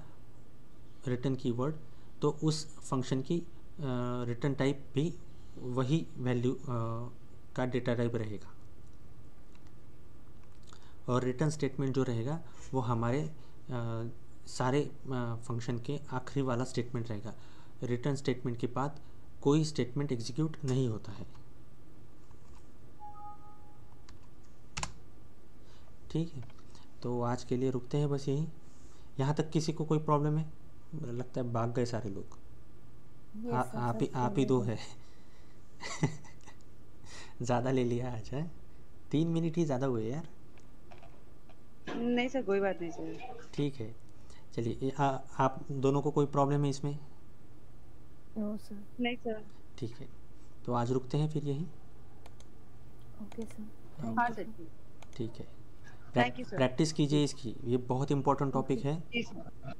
रिटर्न कीवर्ड, तो उस फंक्शन की रिटर्न टाइप भी वही वैल्यू का डेटा टाइप रहेगा। और रिटर्न स्टेटमेंट जो रहेगा वो हमारे सारे फंक्शन के आखिरी वाला स्टेटमेंट रहेगा। रिटर्न स्टेटमेंट के बाद कोई स्टेटमेंट एग्जीक्यूट नहीं होता है। ठीक है। तो आज के लिए रुकते हैं बस यहीं। यहाँ तक किसी को कोई प्रॉब्लम है? मुझे लगता है भाग गए सारे लोग। आप ही दो है। ज़्यादा ले लिया आज है, 3 मिनट ही ज़्यादा हुए यार। नहीं सर, कोई बात नहीं सर। ठीक है, चलिए। आप दोनों को कोई प्रॉब्लम है इसमें? No sir. नहीं सर। ठीक है, तो आज रुकते हैं फिर यहीं। Okay sir. हाँ सर। ठीक है। Thank you sir. प्रैक्टिस कीजिए इसकी, ये बहुत इंपॉर्टेंट टॉपिक है। जी सर।